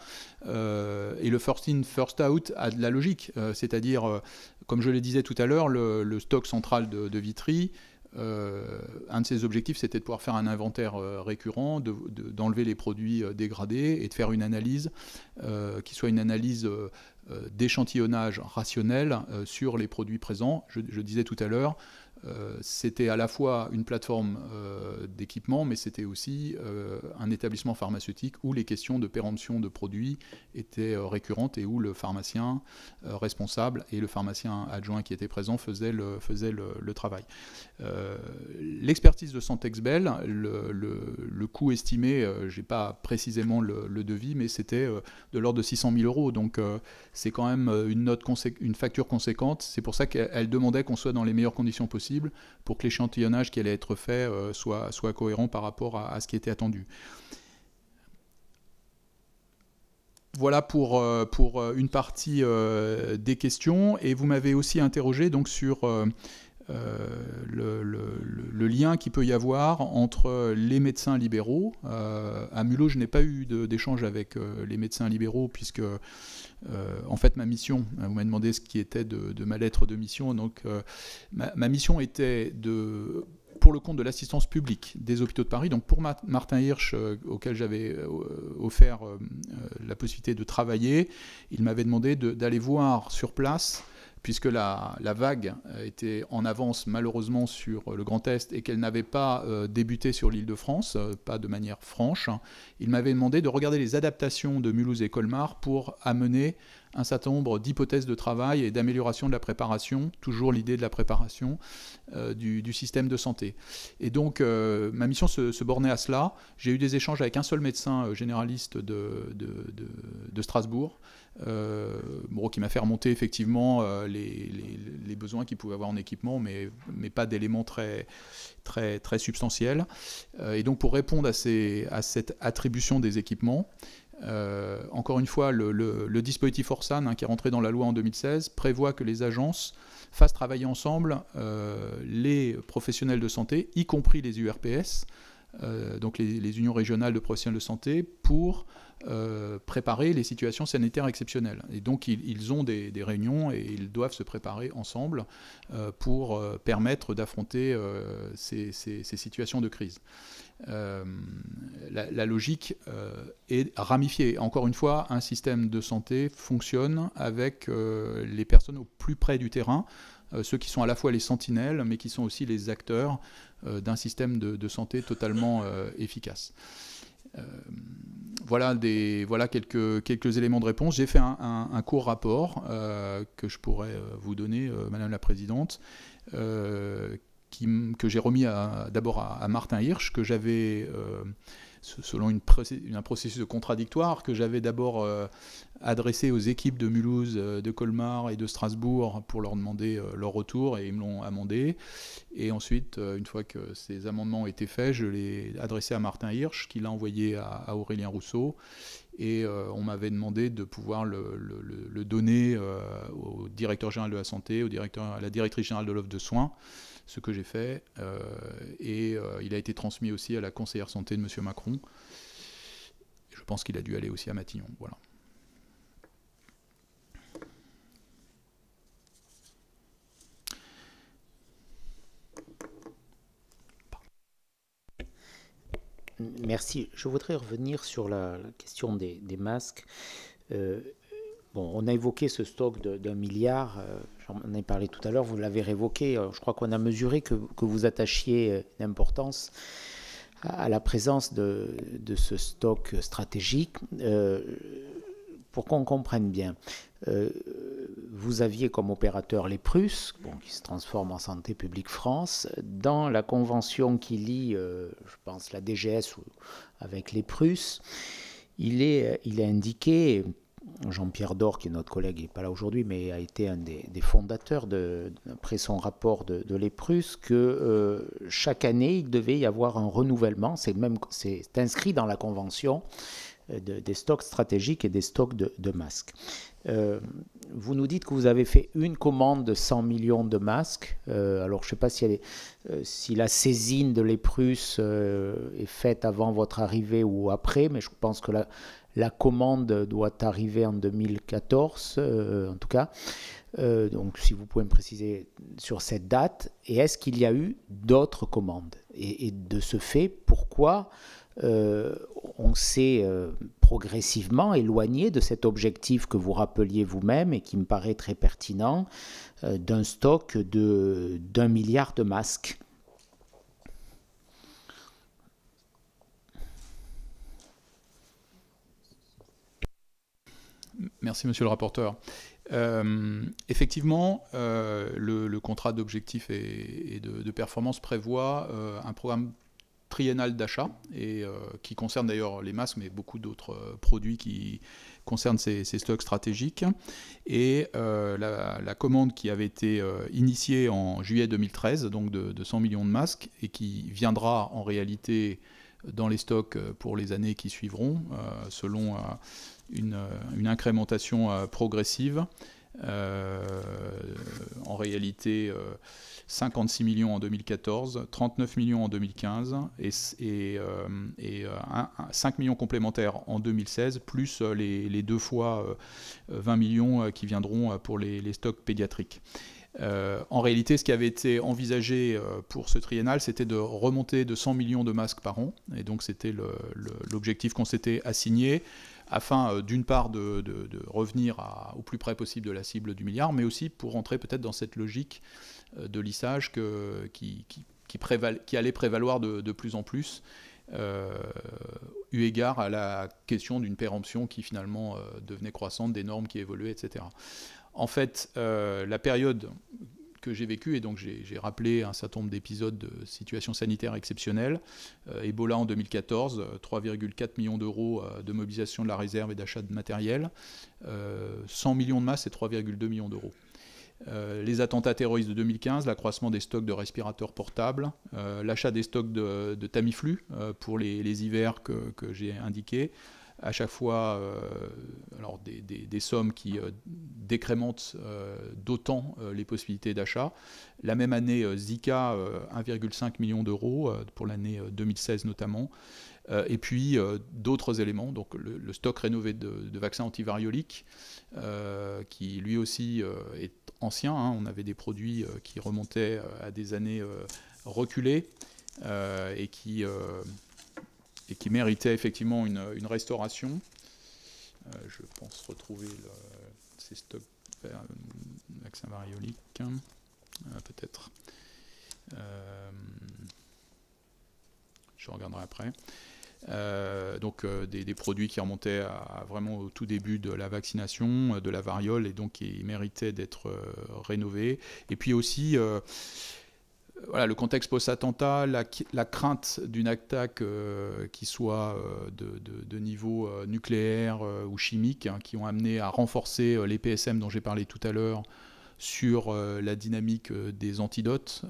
Et le first in, first out a de la logique. C'est-à-dire, comme je le disais tout à l'heure, le stock central de Vitry, un de ses objectifs, c'était de pouvoir faire un inventaire récurrent, d'enlever les produits dégradés et de faire une analyse qui soit une analyse d'échantillonnage rationnel sur les produits présents. Je disais tout à l'heure, c'était à la fois une plateforme d'équipement, mais c'était aussi un établissement pharmaceutique où les questions de péremption de produits étaient récurrentes et où le pharmacien responsable et le pharmacien adjoint qui était présent faisaient le travail. L'expertise de Santexbel, le coût estimé, je n'ai pas précisément le devis, mais c'était de l'ordre de 600 000 €. Donc c'est quand même une facture conséquente. C'est pour ça qu'elle demandait qu'on soit dans les meilleures conditions possibles pour que l'échantillonnage qui allait être fait soit cohérent par rapport à ce qui était attendu. Voilà pour une partie des questions. Et vous m'avez aussi interrogé donc, sur le lien qu'il peut y avoir entre les médecins libéraux. À Mulhouse, je n'ai pas eu d'échange avec les médecins libéraux puisque en fait ma mission, vous m'avez demandé ce qui était de ma lettre de mission, donc ma mission était pour le compte de l'assistance publique des hôpitaux de Paris, donc pour Martin Hirsch, auquel j'avais offert la possibilité de travailler, il m'avait demandé d'aller voir sur place, puisque la vague était en avance malheureusement sur le Grand Est et qu'elle n'avait pas débuté sur l'Île-de-France, pas de manière franche. Il m'avait demandé de regarder les adaptations de Mulhouse et Colmar pour amener un certain nombre d'hypothèses de travail et d'amélioration de la préparation, toujours l'idée de la préparation du système de santé. Et donc, ma mission se bornait à cela. J'ai eu des échanges avec un seul médecin généraliste de Strasbourg, qui m'a fait remonter effectivement les besoins qu'il pouvait avoir en équipement, mais pas d'éléments très substantiels. Et donc, pour répondre à cette attribution des équipements, encore une fois, le dispositif Orsan, qui est rentré dans la loi en 2016, prévoit que les agences fassent travailler ensemble les professionnels de santé, y compris les URPS, donc les unions régionales de professionnels de santé, pour préparer les situations sanitaires exceptionnelles. Et donc ils ont des réunions et ils doivent se préparer ensemble pour permettre d'affronter ces situations de crise. La logique est ramifiée. Encore une fois, un système de santé fonctionne avec les personnes au plus près du terrain, ceux qui sont à la fois les sentinelles, mais qui sont aussi les acteurs d'un système de santé totalement efficace. Voilà quelques éléments de réponse. J'ai fait un court rapport que je pourrais vous donner, Madame la Présidente, que j'ai remis d'abord à Martin Hirsch, que j'avais, selon un processus de contradictoire, que j'avais d'abord adressé aux équipes de Mulhouse, de Colmar et de Strasbourg pour leur demander leur retour, et ils me l'ont amendé. Et ensuite, une fois que ces amendements ont été faits, je l'ai adressé à Martin Hirsch, qui l'a envoyé à Aurélien Rousseau. Et on m'avait demandé de pouvoir le donner au directeur général de la santé, à la directrice générale de l'offre de soins, ce que j'ai fait. Il a été transmis aussi à la conseillère santé de M. Macron. Je pense qu'il a dû aller aussi à Matignon. Voilà. Merci. Je voudrais revenir sur la question des masques. On a évoqué ce stock d'1 milliard, j'en ai parlé tout à l'heure, vous l'avez révoqué. Je crois qu'on a mesuré que vous attachiez une importance à la présence de ce stock stratégique. Pour qu'on comprenne bien, vous aviez comme opérateur les Prus, qui se transforment en Santé publique France. Dans la convention qui lie, je pense, la DGS avec les Prus, il est indiqué, Jean-Pierre Dor, qui est notre collègue, il n'est pas là aujourd'hui, mais a été un des fondateurs, après son rapport de l'EPRUS, que chaque année, il devait y avoir un renouvellement, c'est inscrit dans la convention, des stocks stratégiques et des stocks de masques. Vous nous dites que vous avez fait une commande de 100 millions de masques. Alors, je ne sais pas si la saisine de l'EPRUS est faite avant votre arrivée ou après, mais je pense que la commande doit arriver en 2014, en tout cas. Donc, si vous pouvez me préciser sur cette date. Et est-ce qu'il y a eu d'autres commandes ? Et de ce fait, pourquoi on s'est progressivement éloigné de cet objectif que vous rappeliez vous-même et qui me paraît très pertinent, d'un stock d'1 milliard de masques. Merci, monsieur le rapporteur. Effectivement, le contrat d'objectif et de performance prévoit un programme triennal d'achat, et qui concerne d'ailleurs les masques, mais beaucoup d'autres produits qui concernent ces stocks stratégiques. Et la commande qui avait été initiée en juillet 2013, donc de 100 millions de masques, et qui viendra en réalité dans les stocks pour les années qui suivront, selon une incrémentation progressive. En réalité, 56 millions en 2014, 39 millions en 2015 et 5 millions complémentaires en 2016, plus les 2 fois 20 millions qui viendront pour les stocks pédiatriques. En réalité, ce qui avait été envisagé pour ce triennal, c'était de remonter de 100 millions de masques par an, et donc c'était l'objectif qu'on s'était assigné, afin d'une part de revenir au plus près possible de la cible du milliard, mais aussi pour rentrer peut-être dans cette logique de lissage qui allait prévaloir de plus en plus, eu égard à la question d'une péremption qui finalement devenait croissante, des normes qui évoluaient, etc. En fait, la période que j'ai vécue, et donc j'ai rappelé un certain nombre d'épisodes de situations sanitaires exceptionnelles, Ebola en 2014, 3,4 millions d'euros de mobilisation de la réserve et d'achat de matériel, 100 millions de masques et 3,2 millions d'euros. Les attentats terroristes de 2015, l'accroissement des stocks de respirateurs portables, l'achat des stocks de Tamiflu pour les hivers que j'ai indiqués, à chaque fois alors des sommes qui décrémentent d'autant les possibilités d'achat. La même année, Zika, 1,5 million d'euros pour l'année 2016 notamment. Et puis d'autres éléments, donc le stock rénové de vaccins antivarioliques, qui lui aussi est ancien. Hein. On avait des produits qui remontaient à des années reculées et qui méritait effectivement une restauration. Je pense retrouver ces stocks vaccins varioliques, peut-être. Je regarderai après. Donc des produits qui remontaient vraiment au tout début de la vaccination, de la variole, et donc qui méritaient d'être rénovés. Et puis aussi... voilà, le contexte post-attentat, la crainte d'une attaque qui soit de niveau nucléaire ou chimique, hein, qui ont amené à renforcer les PSM dont j'ai parlé tout à l'heure sur la dynamique des antidotes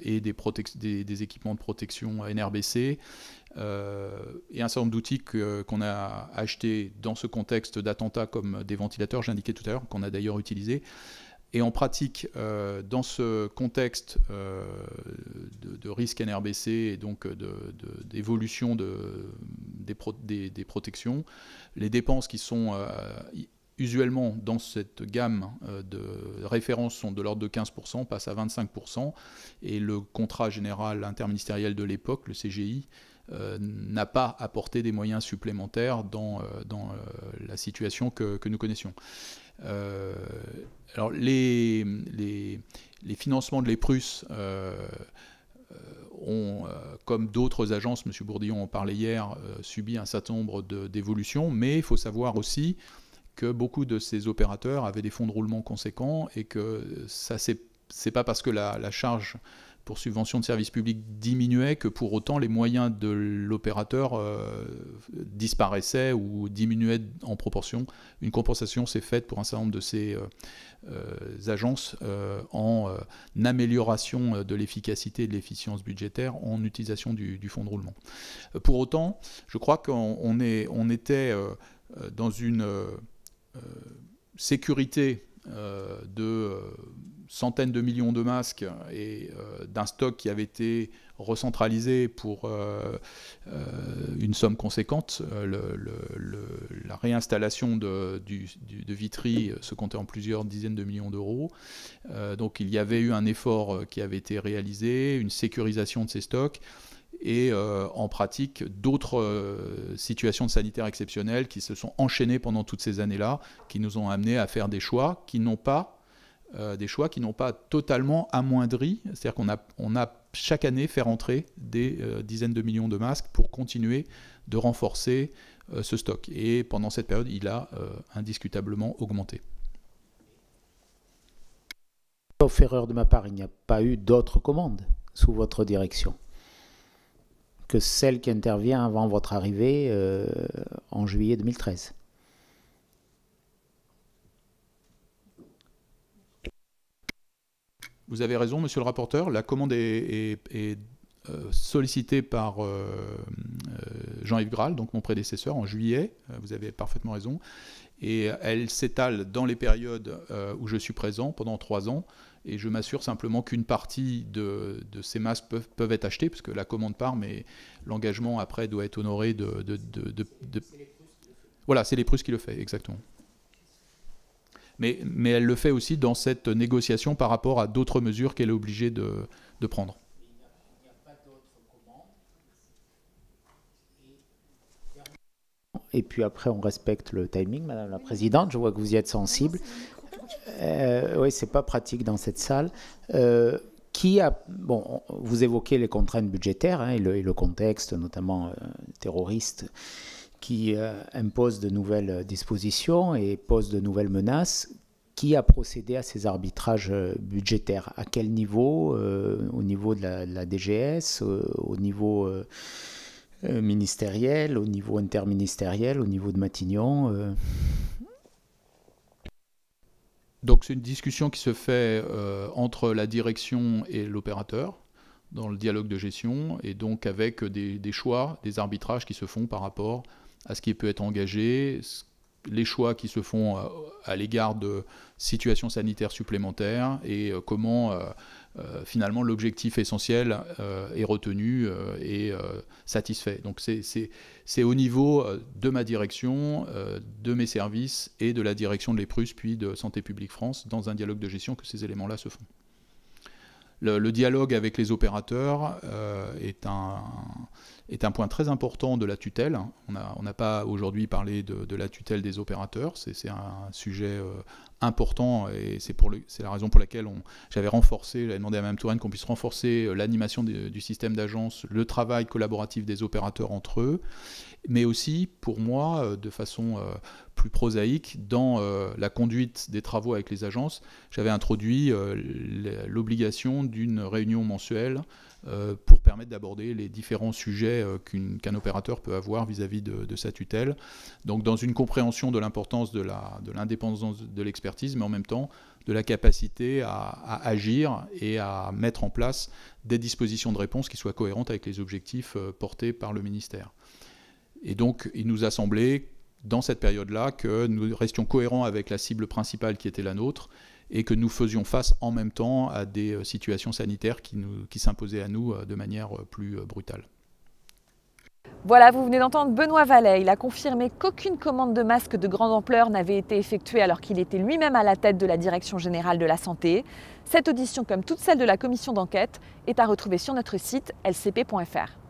et des équipements de protection NRBC, et un certain nombre d'outils qu'on a achetés dans ce contexte d'attentat, comme des ventilateurs, j'indiquais tout à l'heure, qu'on a d'ailleurs utilisés. Et en pratique, dans ce contexte de risque NRBC et donc d'évolution des protections, les dépenses qui sont usuellement dans cette gamme de référence sont de l'ordre de 15%, passent à 25%, et le contrat général interministériel de l'époque, le CGI, n'a pas apporté des moyens supplémentaires dans la situation que nous connaissions. Alors les financements de l'EPRUS ont, comme d'autres agences, M. Bourdillon en parlait hier, subi un certain nombre d'évolutions, mais il faut savoir aussi que beaucoup de ces opérateurs avaient des fonds de roulement conséquents, et que ça c'est pas parce que la charge pour subvention de services publics diminuait que pour autant les moyens de l'opérateur disparaissaient ou diminuaient en proportion. Une compensation s'est faite pour un certain nombre de ces agences en amélioration de l'efficacité et de l'efficience budgétaire en utilisation du fonds de roulement. Pour autant, je crois qu'on était dans une sécurité de centaines de millions de masques et d'un stock qui avait été recentralisé pour une somme conséquente. La réinstallation de Vitry se comptait en plusieurs dizaines de millions d'euros. Donc il y avait eu un effort qui avait été réalisé, une sécurisation de ces stocks, et en pratique d'autres situations sanitaires exceptionnelles qui se sont enchaînées pendant toutes ces années-là, qui nous ont amenés à faire des choix qui n'ont pas totalement amoindri. C'est-à-dire qu'on a chaque année fait rentrer des dizaines de millions de masques pour continuer de renforcer ce stock. Et pendant cette période, il a indiscutablement augmenté. Sauf erreur de ma part, il n'y a pas eu d'autres commandes sous votre direction que celle qui intervient avant votre arrivée en juillet 2013. Vous avez raison, monsieur le rapporteur, la commande est sollicitée par Jean-Yves Graal, donc mon prédécesseur, en juillet, vous avez parfaitement raison, et elle s'étale dans les périodes où je suis présent pendant 3 ans, et je m'assure simplement qu'une partie de ces masques peuvent être achetés, parce que la commande part, mais l'engagement après doit être honoré Voilà, c'est l'EPRUS qui le fait, exactement. Mais elle le fait aussi dans cette négociation par rapport à d'autres mesures qu'elle est obligée de prendre. Il n'y a pas d'autres commandes. Et puis après, on respecte le timing, Madame la Présidente. Je vois que vous y êtes sensible. Oui, c'est pas pratique dans cette salle. Bon, vous évoquez les contraintes budgétaires et le contexte, notamment terroriste, qui impose de nouvelles dispositions et pose de nouvelles menaces. Qui a procédé à ces arbitrages budgétaires? À quel niveau? Au niveau de la DGS, au niveau ministériel, au niveau interministériel, au niveau de Matignon Donc c'est une discussion qui se fait entre la direction et l'opérateur dans le dialogue de gestion, et donc avec des choix, des arbitrages qui se font par rapport à ce qui peut être engagé, les choix qui se font à l'égard de situations sanitaires supplémentaires et comment finalement l'objectif essentiel est retenu et satisfait. Donc c'est au niveau de ma direction, de mes services et de la direction de l'EPRUS puis de Santé publique France dans un dialogue de gestion que ces éléments-là se font. Le dialogue avec les opérateurs est un point très important de la tutelle. On n'a pas aujourd'hui parlé de la tutelle des opérateurs. C'est un sujet important et c'est la raison pour laquelle j'avais demandé à Mme Touraine qu'on puisse renforcer l'animation du système d'agence, le travail collaboratif des opérateurs entre eux, mais aussi, pour moi, de façon plus prosaïque, dans la conduite des travaux avec les agences, j'avais introduit l'obligation d'une réunion mensuelle pour permettre d'aborder les différents sujets qu'un opérateur peut avoir vis-à-vis de sa tutelle. Donc dans une compréhension de l'importance de l'indépendance de l'expertise, mais en même temps de la capacité à agir et à mettre en place des dispositions de réponse qui soient cohérentes avec les objectifs portés par le ministère. Et donc il nous a semblé, dans cette période-là, que nous restions cohérents avec la cible principale qui était la nôtre, et que nous faisions face en même temps à des situations sanitaires qui s'imposaient à nous de manière plus brutale. Voilà, vous venez d'entendre Benoît Vallet. Il a confirmé qu'aucune commande de masques de grande ampleur n'avait été effectuée alors qu'il était lui-même à la tête de la Direction générale de la santé. Cette audition, comme toutes celles de la commission d'enquête, est à retrouver sur notre site lcp.fr.